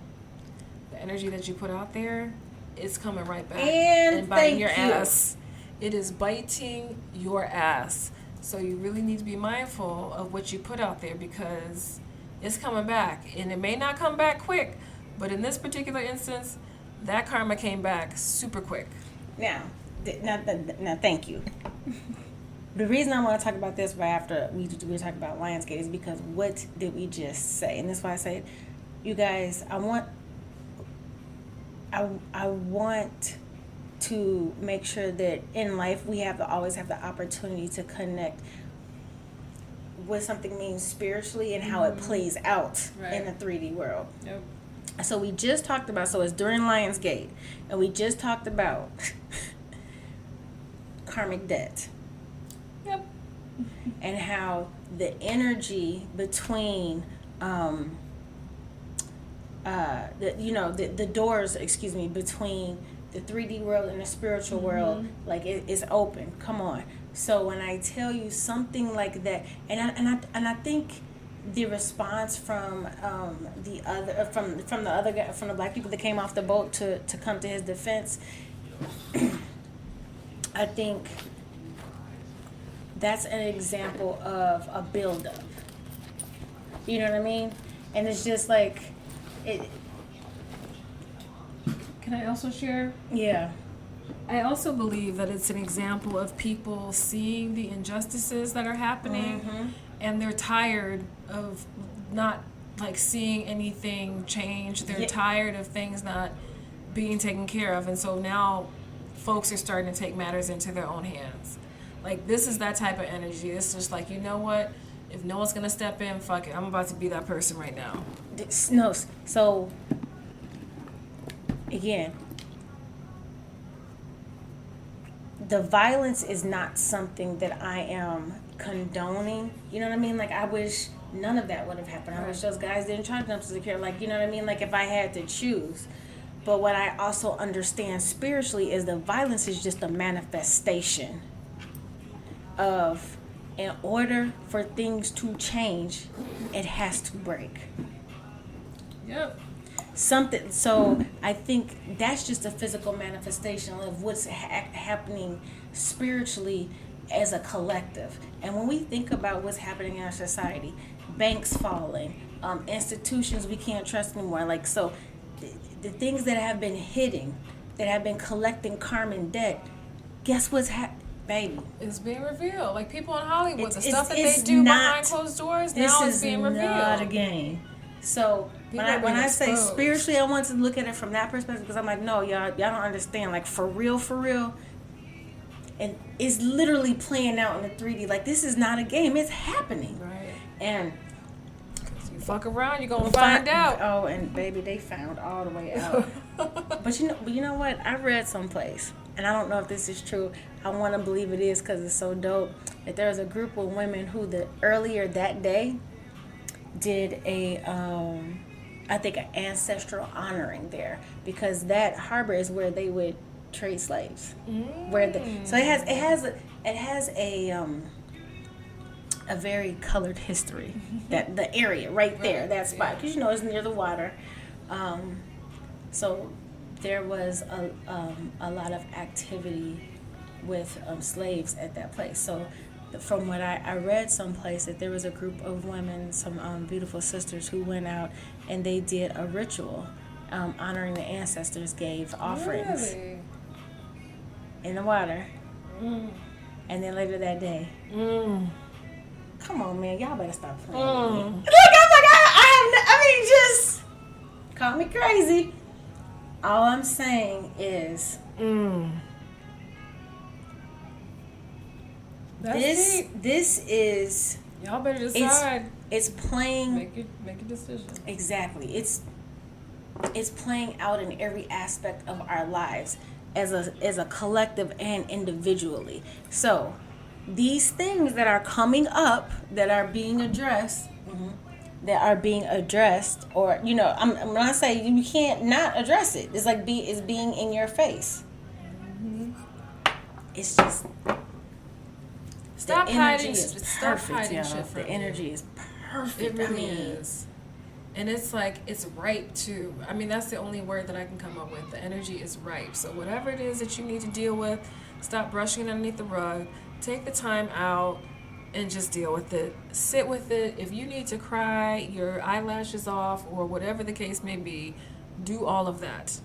the energy that you put out there is coming right back And biting your thank you. ass. It is biting your ass. So you really need to be mindful of what you put out there, because it's coming back, and it may not come back quick, but in this particular instance, that karma came back super quick. Now, thank you. The reason I want to talk about this right after we talk about Lionsgate is because what did we just say? And that's why I say, you guys, I want to make sure that in life we always have the opportunity to connect what something means spiritually and how it plays out in the 3D world. Yep. So we just talked about, so it's during Lionsgate, and we just talked about karmic debt. Yep. And how the energy between the doors, between the 3D world and the spiritual world, like it is open. Come on. So when I tell you something like that, and I think the response from the black people that came off the boat to come to his defense, I think that's an example of a buildup. You know what I mean? And it's just like it. Can I also share? Yeah. I also believe that it's an example of people seeing the injustices that are happening, and they're tired of not seeing anything change. They're tired of things not being taken care of, and so now folks are starting to take matters into their own hands. This is that type of energy. It's just you know what? If no one's gonna step in, fuck it. I'm about to be that person right now. No. So again, the violence is not something that I am condoning. You know what I mean? I wish none of that would have happened. I wish those guys didn't try to jump to the care. You know what I mean? If I had to choose. But what I also understand spiritually is the violence is just a manifestation of, in order for things to change, it has to break. Yep. Something. So I think that's just a physical manifestation of what's happening spiritually as a collective. And when we think about what's happening in our society, banks falling, institutions we can't trust anymore. The things that have been hitting, that have been collecting karma and debt, guess what's happening? Baby, it's being revealed. People in Hollywood, the stuff that it's they do not, behind closed doors, now it's being revealed. This is not a game. So when I say spiritually, I want to look at it from that perspective, because I'm no, y'all don't understand. For real, and it's literally playing out in the 3D. This is not a game; it's happening. Right. And you fuck around, you're gonna find out. Oh, and baby, they found all the way out. But you know what? I read someplace, and I don't know if this is true. I want to believe it is because it's so dope, that there was a group of women who earlier that day did an ancestral honoring there, because that harbor is where they would trade slaves. So it has a very colored history. That the area right there, that spot, because it's near the water. So there was a lot of activity with slaves at that place. So from what I read someplace, that there was a group of women, some beautiful sisters, who went out and they did a ritual honoring the ancestors, gave offerings in the water. And then later that day, come on, man, y'all better stop playing with me. Just call me crazy. All I'm saying is this is, y'all better decide. It's playing. Make a decision. Exactly. It's playing out in every aspect of our lives as a collective and individually. So these things that are coming up, that are being addressed, that are being addressed, or when I say you can't not address it, it's like it's being in your face. It's just Stop the hiding. energy is Stop perfect, hiding y'all. shit from The me. energy is perfect. It really is. And it's like, it's ripe too. I mean, that's the only word that I can come up with. The energy is ripe. So whatever it is that you need to deal with, stop brushing it underneath the rug. Take the time out and just deal with it. Sit with it. If you need to cry your eyelashes off or whatever the case may be, do all of that.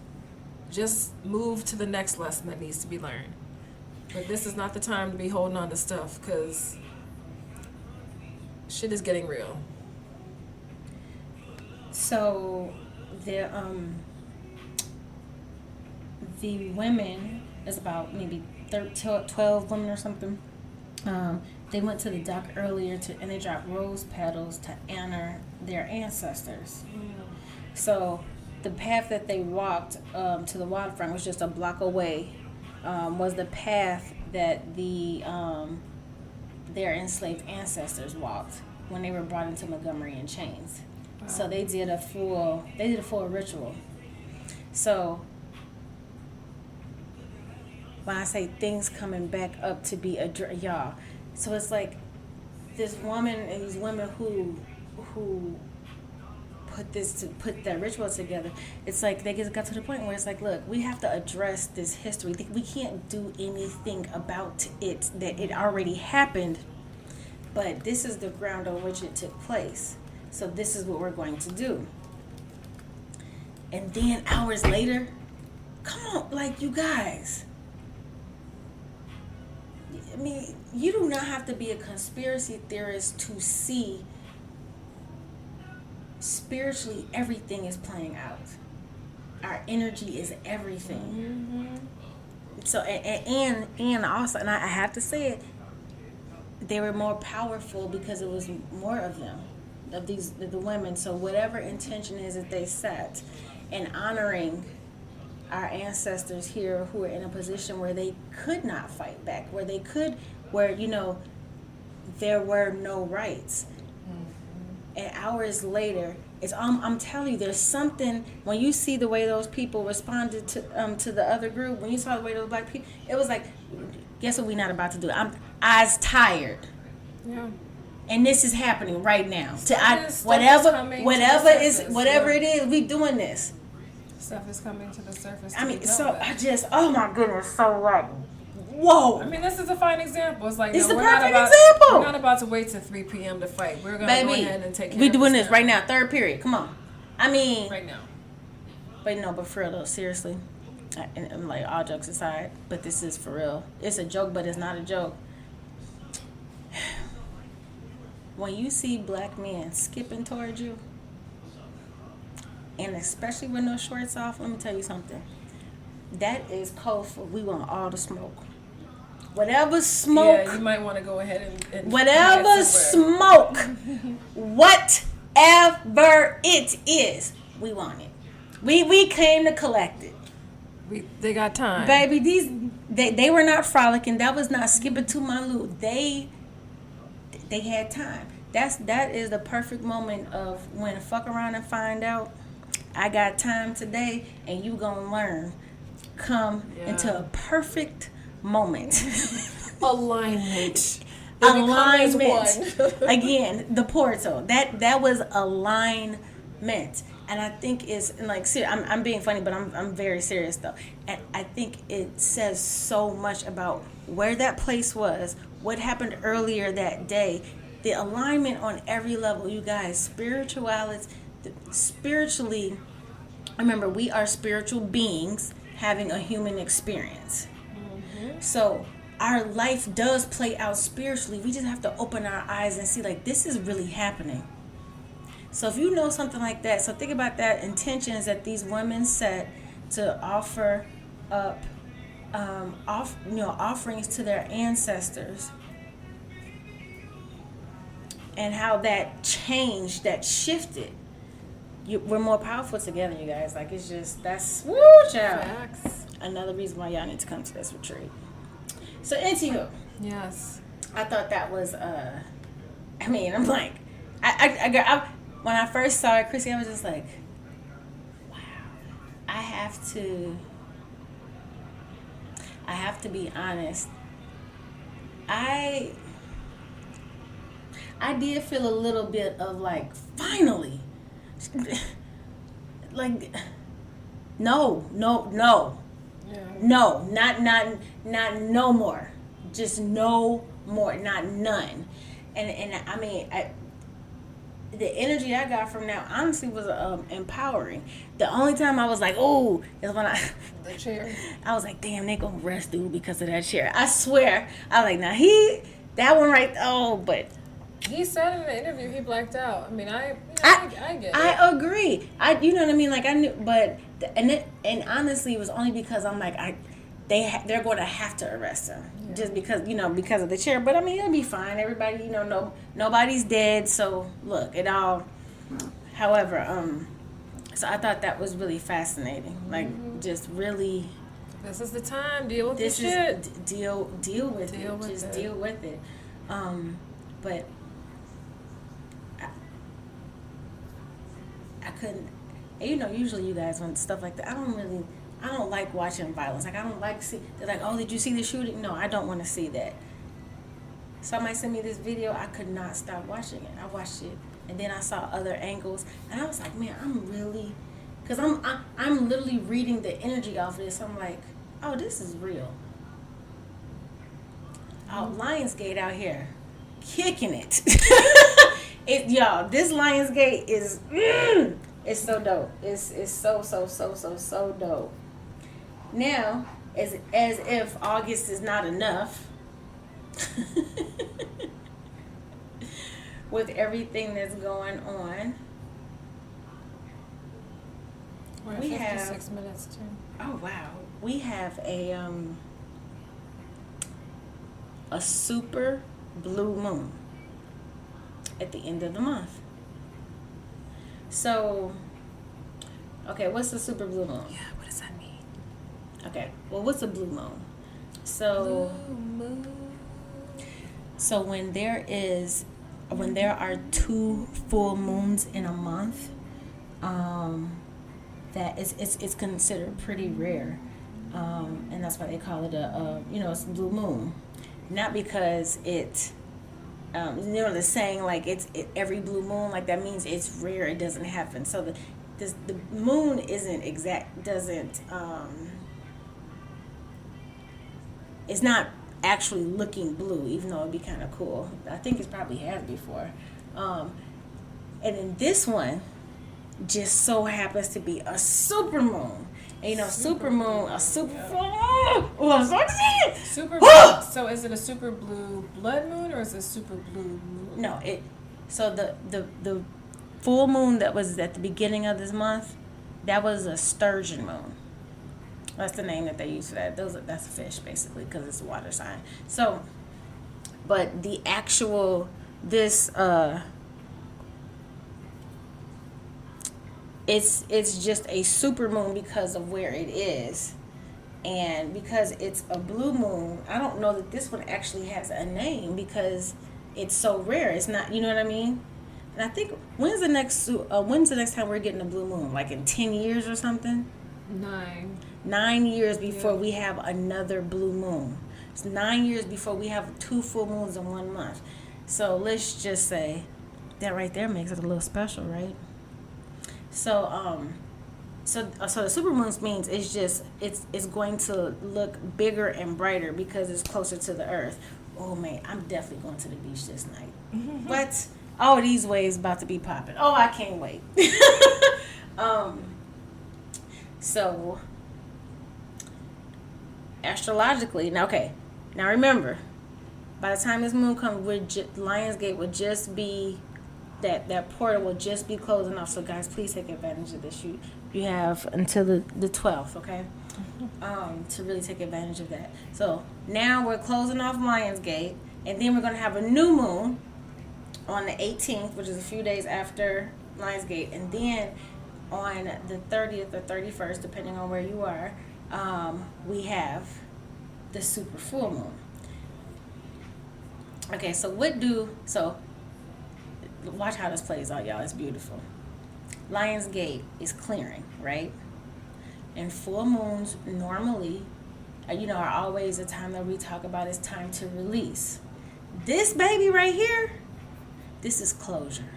Just move to the next lesson that needs to be learned. But this is not the time to be holding on to stuff, because shit is getting real. So the women, is about maybe 12 women or something. They went to the dock earlier and they dropped rose petals to honor their ancestors. So the path that they walked to the waterfront was just a block away. Was the path that their enslaved ancestors walked when they were brought into Montgomery in chains. Wow. So they did a full ritual. So when I say things coming back up to be y'all, so it's like this woman and these women who put that ritual together. It's like they just got to the point where it's like, look, we have to address this history. We can't do anything about it, that it already happened, but this is the ground on which it took place. So this is what we're going to do. And then hours later, come on, like, you guys. I mean, you do not have to be a conspiracy theorist to see spiritually everything is playing out. Our energy is everything. So and also, and I have to say it, they were more powerful because it was more of them, of the women. So whatever intention is that they set in honoring our ancestors here who are in a position where they could not fight back, where there were no rights. And hours later, I'm telling you, there's something, when you see the way those people responded to the other group, when you saw the way those black people, it was like, guess what we not about to do? I'm eyes tired. Yeah. And this is happening right now. Whatever it is, we doing this. Stuff is coming to the surface. I mean, so oh my goodness, so like, whoa. I mean, this is a fine example. It's like, it's the perfect example. We're not about to wait till 3 p.m. to fight. We're going to go ahead and take care of we doing this right now, third period. Come on. I mean, right now. But for real though, seriously. And like, all jokes aside, but this is for real. It's a joke, but it's not a joke. When you see black men skipping towards you, and especially with no shorts off, let me tell you something. That is code for we want all the smoke. Whatever smoke. Yeah, you might want to go ahead and whatever smoke. Whatever it is, we want it. We came to collect it. They got time. Baby, they were not frolicking. That was not skipping to my loot. They had time. That is the perfect moment of when fuck around and find out I got time today and you gonna learn. Come into a perfect moment. Alignment. Again, the portal. That was alignment. And I think it's like, I'm being funny, but I'm very serious though. And I think it says so much about where that place was, what happened earlier that day, the alignment on every level. You guys, spiritually, remember, we are spiritual beings having a human experience. So our life does play out spiritually. We just have to open our eyes and see, like, this is really happening. So if you know something like that, so think about that intentions that these women set to offer up, offerings to their ancestors, and how that changed, that shifted. We're more powerful together, you guys. Like, it's just, that's, woo, child. Facts. Another reason why y'all need to come to this retreat. So, anywho. Yes. I thought that was, I'm like, when I first saw it, Chrissy, I was just like, wow. I have to be honest. I did feel a little bit of like, finally. Like, no. Yeah. No, not no more. Just no more, not none. And I mean, the energy I got from that honestly was empowering. The only time I was like, oh, is when The chair. I was like, damn, they gonna rest through because of that chair. I swear. I was like, now that one right, but He said in the interview he blacked out. I mean, I get it. I agree. You know what I mean? Like I knew, but and honestly, it was only because I'm like they're going to have to arrest him just because because of the chair. But I mean, it'll be fine. Everybody, nobody's dead. So look, it all. However, so I thought that was really fascinating. Like just really. This is the time. Deal with This the shit. is deal with it. Just deal with it. But. I couldn't, usually you guys want stuff like that. I don't like watching violence. Like I don't like they're like, oh, did you see the shooting? No, I don't want to see that. Somebody sent me this video. I could not stop watching it. I watched it, and then I saw other angles, and I was like, man, because I'm literally reading the energy off of this. I'm like, oh, this is real. Oh, Lionsgate out here, kicking it. Y'all, this Lionsgate is it's so dope. It's so dope. Now, as if August is not enough, with everything that's going on, We're at 56 minutes too. Oh wow, we have a super blue moon at the end of the month. So, okay, what's the super blue moon? Yeah, what does that mean? Okay, well, what's a blue moon? So, so when there are 2 full moons in a month, that it's considered pretty rare, and that's why they call it it's a blue moon, not because it. The saying like every blue moon, like that means it's rare, it doesn't happen. So the moon it's not actually looking blue, even though it'd be kind of cool. I think it probably has before. And then this one just so happens to be a super moon. And super moon, a super. Oh, I'm so excited! Super blue. So is it a super blue blood moon or is it a super blue moon? No, So the full moon that was at the beginning of this month, that was a sturgeon moon. That's the name that they use for that. That's a fish basically because it's a water sign. So, but the actual it's just a super moon because of where it is, and because it's a blue moon. I don't know that this one actually has a name because it's so rare. It's not, you know what I mean? And I think when's the next time we're getting a blue moon? Like in 10 years or something? 9 years before we have another blue moon. It's 9 years before we have 2 full moons in 1 month. So let's just say that right there makes it a little special, right? So so the super moons means it's going to look bigger and brighter because it's closer to the earth. Oh man, I'm definitely going to the beach this night. What? Oh, these waves about to be popping. Oh, I can't wait. So astrologically, now remember, by the time this moon comes, Lionsgate would just be that portal will just be closing off. So guys, please take advantage of this. You have until the 12th, okay, to really take advantage of that. So now we're closing off Lionsgate, and then we're going to have a new moon on the 18th, which is a few days after Lionsgate, and then on the 30th or 31st, depending on where you are, we have the super full moon. Okay, so watch how this plays out, y'all. It's beautiful. Lionsgate is clearing, right? And full moons normally, are always a time that we talk about it's time to release. This baby right here, this is closure.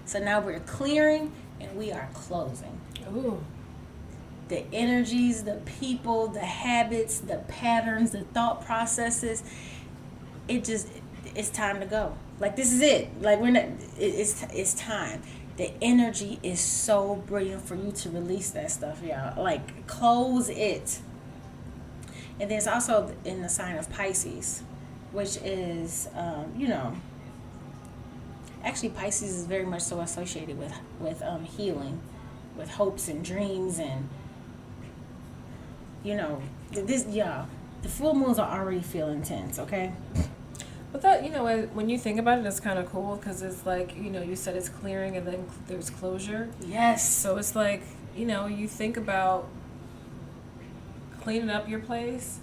So now we're clearing and we are closing. Ooh. The energies, the people, the habits, the patterns, the thought processes, it's time to go. Like, this is it. Like, it's time. The energy is so brilliant for you to release that stuff, y'all. Like, close it. And there's also in the sign of Pisces, which is, actually Pisces is very much so associated with healing, with hopes and dreams, and the full moons are already feel intense, okay? But that, when you think about it, it's kind of cool because it's like, you said it's clearing and then there's closure. Yes. So it's like, you think about cleaning up your place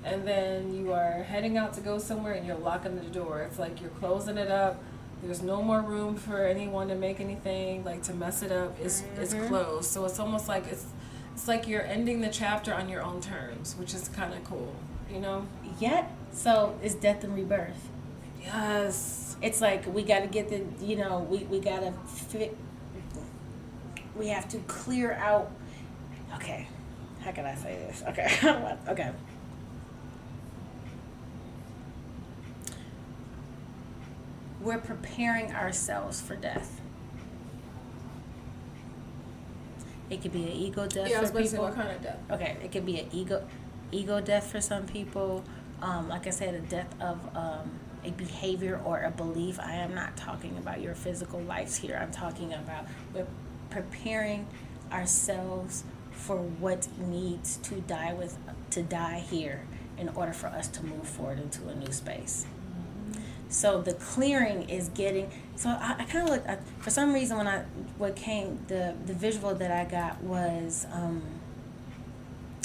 and then you are heading out to go somewhere and you're locking the door. It's like you're closing it up. There's no more room for anyone to make anything, like to mess it up. It's closed. So it's almost like it's like you're ending the chapter on your own terms, which is kind of cool, Yeah. So it's death and rebirth. Yes. It's like we got to get we got to fit. We have to clear out. Okay. How can I say this? Okay. Okay. We're preparing ourselves for death. It could be an ego death Yeah, I was for about to say, people. what kind of death? Okay, it could be an ego death for some people. Like I said, a death of a behavior or a belief. I am not talking about your physical lives here. I'm talking about we're preparing ourselves for what needs to die here in order for us to move forward into a new space. So the clearing is getting. So I kind of looked. For some reason, the visual that I got was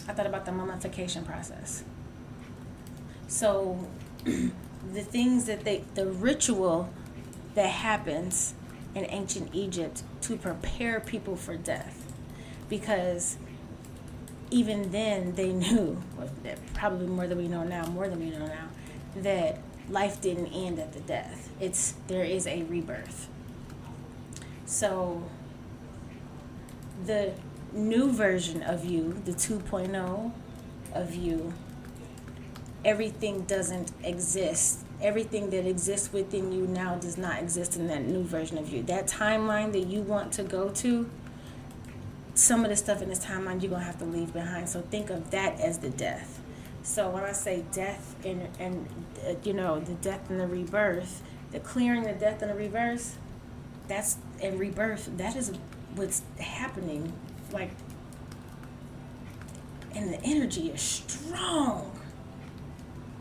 I thought about the mummification process. So the things the ritual that happens in ancient Egypt to prepare people for death, because even then they knew, probably more than we know now, that life didn't end at the death. There is a rebirth. So the new version of you, the 2.0 of you, everything doesn't exist. Everything that exists within you now does not exist in that new version of you. That timeline that you want to go to, some of the stuff in this timeline you're going to have to leave behind. So think of that as the death. So when I say death and the death and the rebirth, the clearing, the death and the rebirth, that is what's happening. Like, and the energy is strong.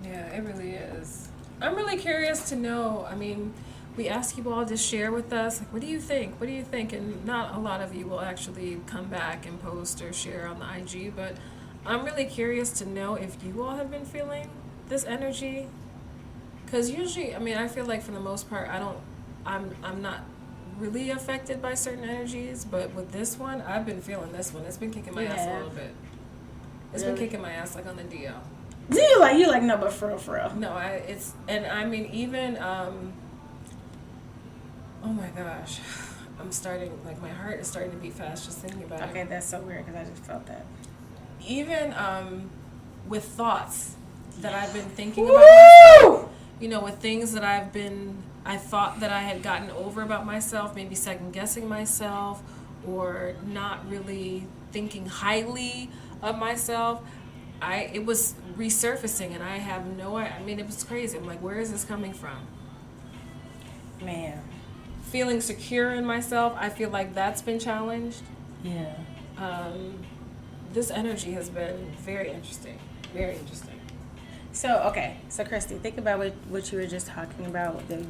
Yeah, it really is. I'm really curious to know. I mean, we ask you all to share with us, like, what do you think? What do you think? And not a lot of you will actually come back and post or share on the IG, but I'm really curious to know if you all have been feeling this energy. Because usually, I mean, I feel like for the most part, I'm not really affected by certain energies, but with this one, I've been feeling this one. It's been kicking my ass a little bit. It's been kicking my ass like on the DL. You like no, but for real. No, even oh my gosh, I'm starting, like, my heart is starting to beat fast just thinking about it. Okay, that's so weird because I just felt that. Even with thoughts that I've been thinking about myself, with things that I thought that I had gotten over about myself, maybe second guessing myself or not really thinking highly of myself, it was resurfacing, and I have no idea. I mean, it was crazy. I'm like, where is this coming from? Man. Feeling secure in myself, I feel like that's been challenged. Yeah. This energy has been very interesting. Very interesting. So Christy, think about what you were just talking about, that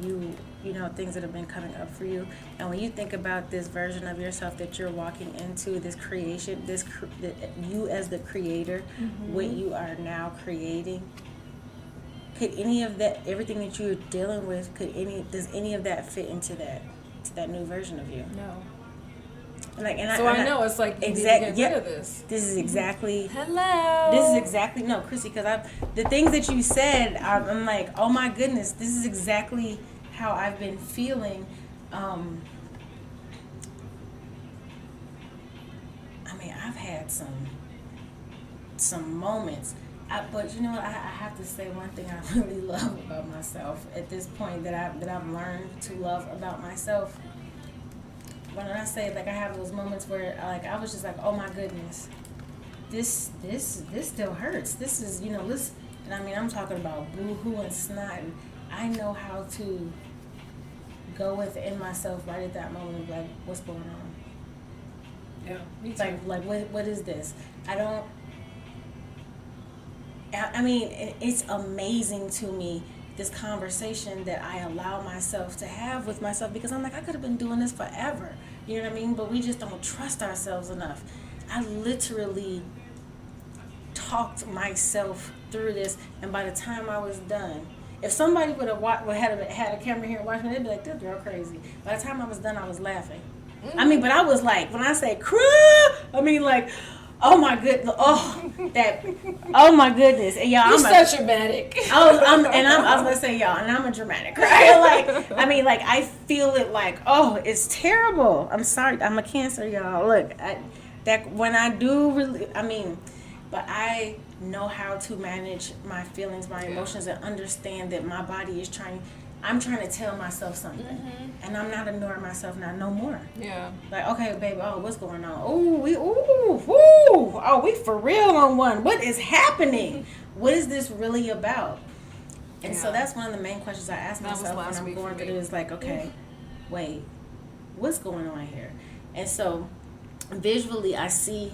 things that have been coming up for you. And when you think about this version of yourself that you're walking into, this creation, you as the creator, what you are now creating, Could any of that, everything that you're dealing with, does any of that fit into that new version of you? No. I know it's like you need to get rid of this. This is exactly. Hello. This is exactly no, Chrissy, because the things that you said, I'm like, oh my goodness, this is exactly how I've been feeling. I've had some moments. But you know what? I have to say one thing I really love about myself at this point that I've learned to love about myself. When I say I have those moments where I was just like, oh my goodness, this still hurts. This is this, and I'm talking about boo-hoo and snot. And I know how to go within myself right at that moment of like, what's going on? Yeah, me too. What is this? It's amazing to me, this conversation that I allow myself to have with myself, because I'm like, I could have been doing this forever. You know what I mean? But we just don't trust ourselves enough. I literally talked myself through this, and by the time I was done, if somebody would have had a camera here and watched me, they'd be like, this girl crazy. By the time I was done, I was laughing. But I was like, when I say cry, oh my goodness! Oh my goodness! And y'all, You're so dramatic. I was gonna say y'all, and I'm a dramatic cry. I feel it it's terrible. I'm sorry, I'm a Cancer, y'all. Look, when I do really, but I know how to manage my feelings, my emotions, and understand that my body is I'm trying to tell myself something, and I'm not ignoring myself now no more. Yeah. Okay, baby, what's going on? We for real on one. What is happening? What is this really about? And so that's one of the main questions I ask myself when I'm going through it is okay, wait, what's going on here? And so visually I see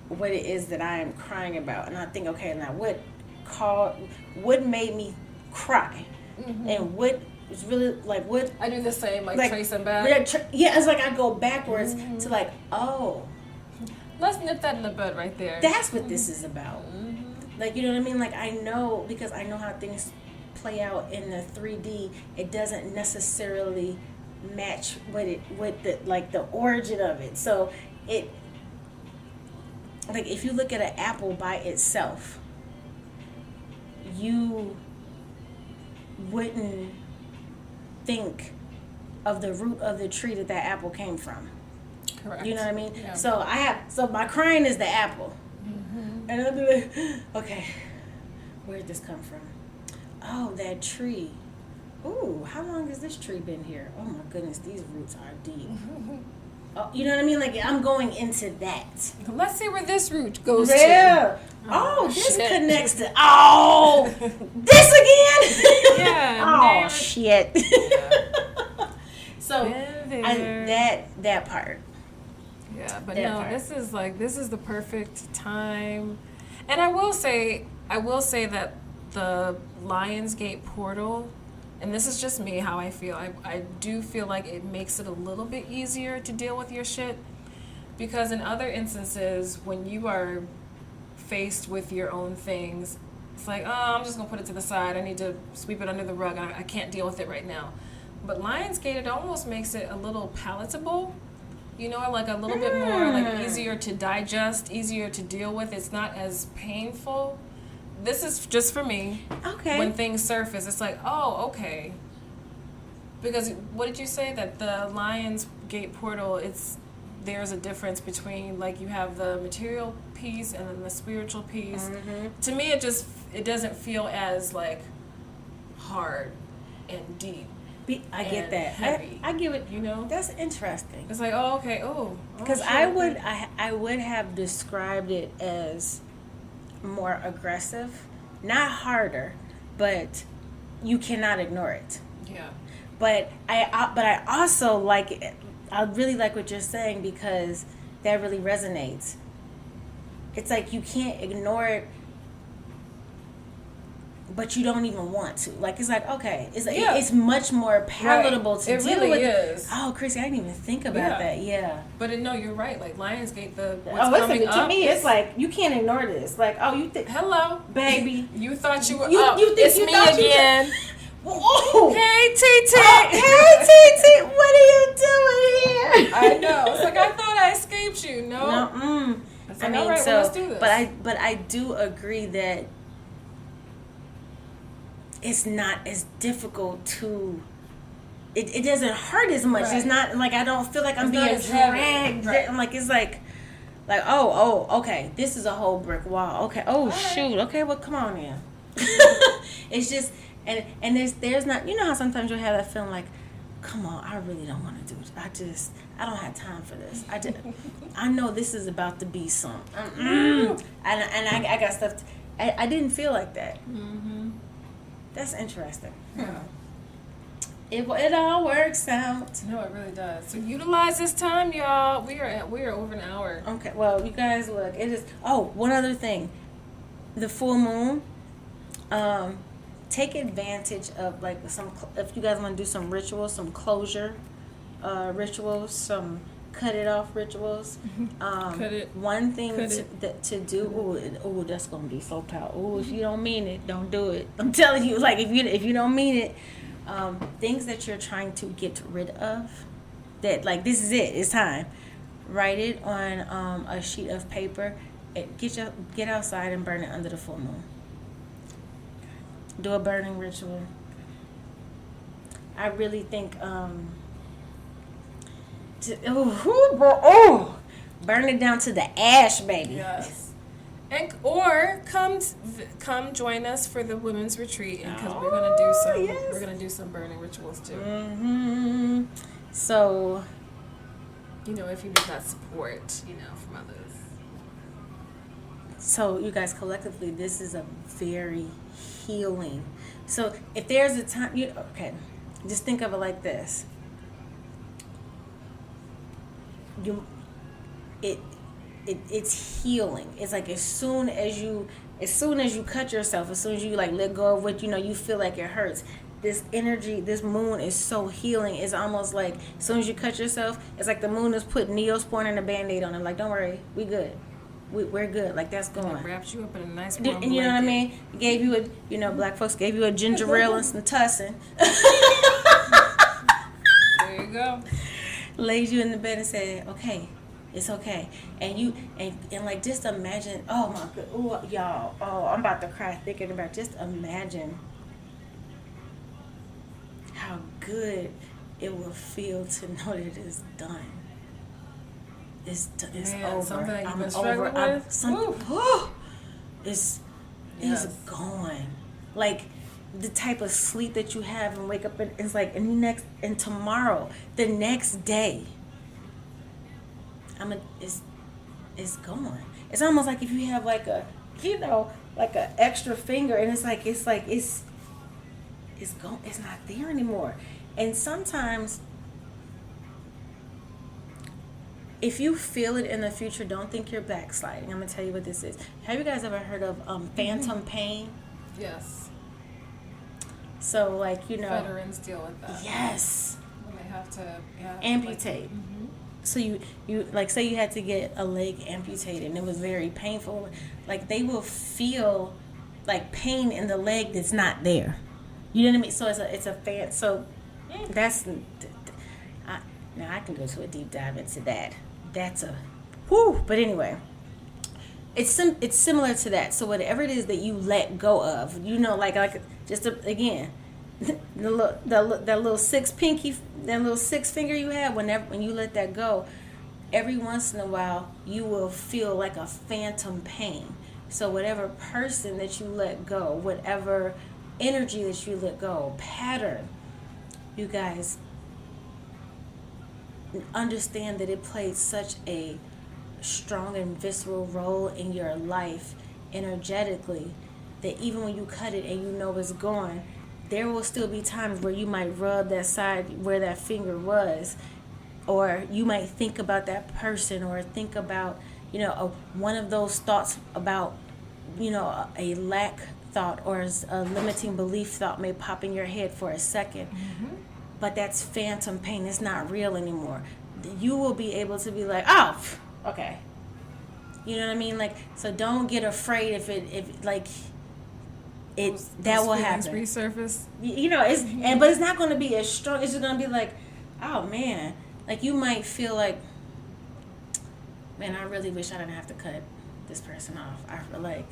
what it is that I am crying about, and I think, okay, now what made me cry? And what is really what I do the same, tracing back. It's like I go backwards to let's nip that in the bud right there. That's what this is about. You know what I mean? I know, because I know how things play out in the 3D. It doesn't necessarily match the origin of it. So it if you look at an apple by itself, you wouldn't think of the root of the tree that apple came from. Correct. You know what I mean? Yeah. So my crying is the apple. And I'll be like, okay, where'd this come from? Oh, that tree. Ooh, how long has this tree been here? Oh my goodness, these roots are deep. Oh, you know what I mean? I'm going into that. Let's see where this root goes to. Yeah. This connects to. Oh, this again. Yeah. Shit. Yeah. So that part. Yeah, but this is the perfect time. And I will say that the Lionsgate portal, and this is just me, how I feel. I do feel like it makes it a little bit easier to deal with your shit, because in other instances, when you are faced with your own things, it's like, oh, I'm just gonna put it to the side. I need to sweep it under the rug. I can't deal with it right now. But Lionsgate, it almost makes it a little palatable, a little bit more easier to digest, easier to deal with. It's not as painful. This is just for me. Okay. When things surface, it's like, oh, okay. Because what did you say? That the Lionsgate portal, there's a difference between you have the material piece and then the spiritual piece. To me, it doesn't feel as hard and deep. I get that. Heavy. I give it. That's interesting. It's like, oh, okay, because I would have described it as more aggressive, not harder, but you cannot ignore it. Yeah. But I also like it. I really like what you're saying, because that really resonates. It's you can't ignore it. but you don't even want to. Like, it's like, okay, Yeah. it's much more palatable to It deal really with. is. Oh, Chrissy, I didn't even think about that. Yeah. But no, you're right. Like Lionsgate, what's Listen, coming to up me, is, it's like, you can't ignore this. Like, oh, you think, hello, baby. You thought you were You- up. you think It's you me thought you again. Oh, Hey, TT. hey, TT, what are you doing here? I know. It's like I thought I escaped you. No. No, It's I like, mean, all right, so, well, let's do this. but I do agree that it's not as difficult to. It doesn't hurt as much. Right. It's not like I don't feel like I'm It's not being as heavy. dragged. Right. I'm like, it's like oh, okay, this is a whole brick wall. Okay, oh right. shoot. Okay, well, come on in. It's just and there's not, you know how sometimes you'll have that feeling like, come on, I really don't want to do it. I don't have time for this. I know this is about to be some. And I got stuff. I didn't feel like that. Mm-hmm. That's interesting. Yeah. It all works out. No, it really does. So utilize this time, y'all. We are over an hour. Okay, well, you guys, look, it is. Oh, one other thing, the full moon. Take advantage of like if you guys want to do some rituals, some closure rituals, some cut it off rituals. Cut it. One thing Cut to do. Oh, that's gonna be so powerful. Oh, if you don't mean it, don't do it. I'm telling you, like if you don't mean it, things that you're trying to get rid of, that like this is it. It's time. Write it on a sheet of paper. Get outside and burn it under the full moon. Do a burning ritual. I really think burn it down to the ash, baby. Yes. Or come join us for the women's retreat, because we're gonna do some. Yes. We're gonna do some burning rituals too. Mm-hmm. So, If you need that support, from others. So you guys collectively, this is a very healing. So if there's a time, just think of it like this. It's healing. It's like as soon as you cut yourself, as soon as you like let go of what you feel like it hurts. This energy, this moon is so healing. It's almost like as soon as you cut yourself, it's like the moon is putting Neosporin and a Band-Aid on it. Like, don't worry, we good. We're good. Like, that's going. It wraps you up in a nice And warm you know what I blanket. mean? Gave you black folks gave you a ginger ale and some tussin. There you go. Laid you in the bed and said, okay, it's okay. And you and like just imagine, oh my god, ooh, y'all, oh, I'm about to cry thinking about, just imagine how good it will feel to know that it's done. It's Man, over. something that you've I'm been struggling over. with? It's Yes. gone. Like the type of sleep that you have and wake up and it's like and tomorrow, the next day, it's gone. It's almost like if you have like a extra finger and it's gone. It's not there anymore. And sometimes, if you feel it in the future, don't think you're backsliding. I'm gonna tell you what this is. Have you guys ever heard of phantom pain? Yes. So Veterans deal with that. yes, When they have to amputate. So you like, say you had to get a leg amputated and it was very painful. Like, they will feel like pain in the leg that's not there. You know what I mean? So it's a fan. So that's now I can go to a deep dive into that. That's a whoo. But anyway, it's similar to that. So whatever it is that you let go of, again, that little six finger you have, when you let that go, every once in a while you will feel like a phantom pain. So whatever person that you let go, whatever energy that you let go, pattern, you guys understand that it played such a strong and visceral role in your life energetically, that even when you cut it and you know it's gone, there will still be times where you might rub that side where that finger was, or you might think about that person, or think about one of those thoughts about a lack thought or a limiting belief thought may pop in your head for a second, but that's phantom pain. It's not real anymore. You will be able to be like, oh, okay. You know what I mean? Like, so don't get afraid if that will happen. Resurface. But it's not going to be as strong. It's just going to be like, oh man, like you might feel like, man, I really wish I didn't have to cut this person off. I feel like,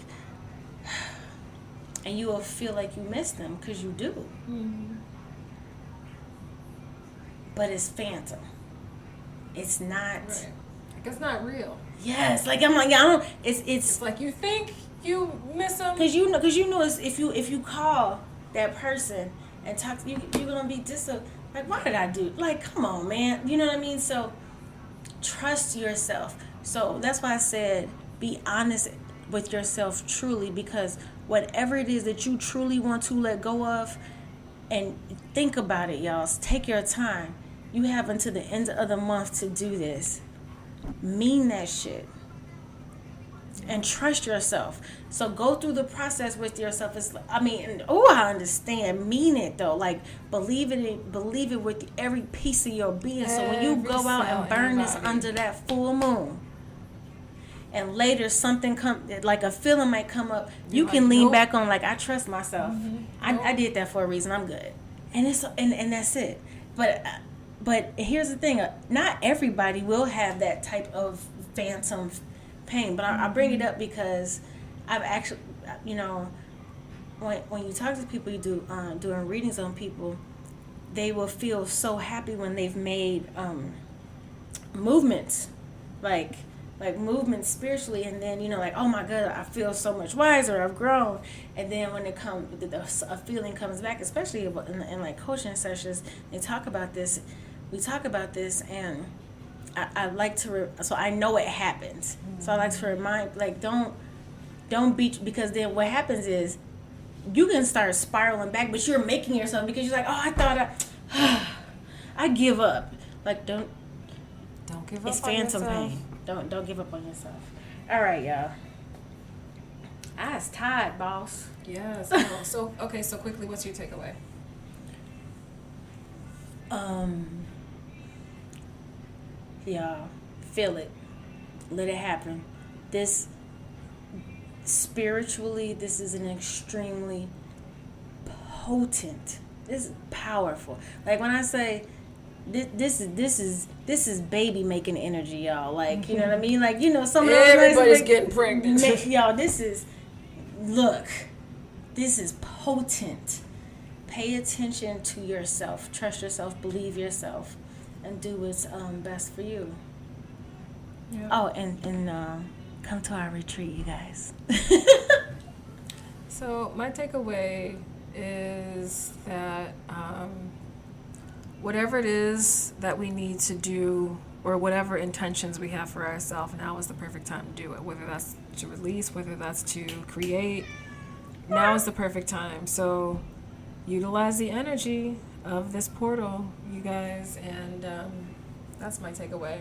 and you will feel like you miss them because you do. Mm-hmm. But it's phantom. It's not. Right. Like it's not real. Yes, like I'm like I don't. It's like you think you miss them because you know if you call that person and talk to you, you're gonna be like, why did I do? Like, come on, man. You know what I mean? So trust yourself. So that's why I said be honest with yourself truly, because whatever it is that you truly want to let go of, and think about it, y'all. Take your time. You have until the end of the month to do this. Mean that shit. And trust yourself. So go through the process with yourself. I understand. Mean it though. Like believe it with every piece of your being. So when you go out and burn this under that full moon, and later something like a feeling might come up, you can lean back on like, I trust myself. Mm-hmm. I did that for a reason. I'm good. And and that's it. But here's the thing, not everybody will have that type of phantom pain, but I bring it up because I've actually, when you talk to people, you do doing readings on people, they will feel so happy when they've made movements, like movements spiritually, and then like, oh my God, I feel so much wiser, I've grown. And then when a feeling comes back, especially in like coaching sessions, we talk about this, and I like to so I know it happens. Mm-hmm. So I like to remind, like, don't beat, because then what happens is you can start spiraling back, but you're making yourself, because you're like, oh, I thought I give up. Like, don't give up. It's phantom pain. Don't give up on yourself. All right, y'all. I was tired, boss. Yes. So quickly, what's your takeaway? Y'all, feel it. Let it happen. This, spiritually, this is an extremely potent. This is powerful. Like when I say, this is baby making energy, y'all. Like, you know what I mean? Like, some of those everybody's getting pregnant. Y'all, this is potent. Pay attention to yourself. Trust yourself. Believe yourself. And do what's best for you. Yep. Oh, and come to our retreat, you guys. So my takeaway is that whatever it is that we need to do, or whatever intentions we have for ourselves, now is the perfect time to do it. Whether that's to release, whether that's to create, now is the perfect time. So utilize the energy of this portal, you guys, and that's my takeaway.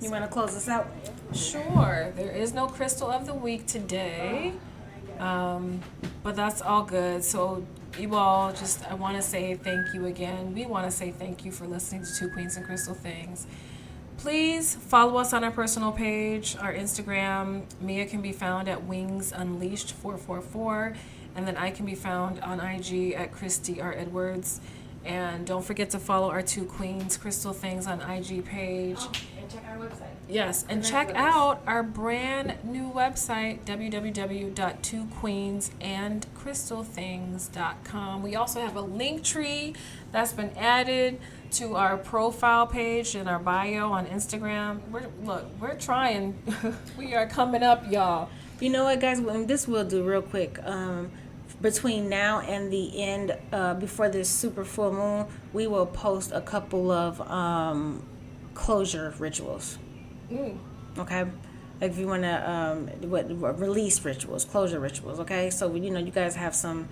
You want to close us out? Sure. There is no crystal of the week today, but that's all good. So you all, I want to say thank you again. We want to say thank you for listening to Two Queens and Crystal Things. Please follow us on our personal page, our Instagram. Mia can be found at Wings Unleashed 444, and then I can be found on IG at Christy R. Edwards. And don't forget to follow our Two Queens Crystal Things on IG page. And check our website. Yes, and check out our brand new website, www.twoqueensandcrystalthings.com. We also have a link tree that's been added to our profile page and our bio on Instagram. We're trying. We are coming up, y'all. You know what, guys? This we'll do real quick. Between now and the end, before this super full moon, we will post a couple of closure rituals. Okay? Like if you want to release rituals, closure rituals, okay? So, you guys have something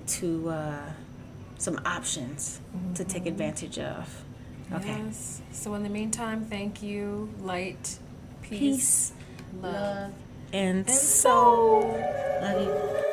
to, some options to take advantage of. Okay? Yes. So in the meantime, thank you. Light, peace, love, and soul. Love you.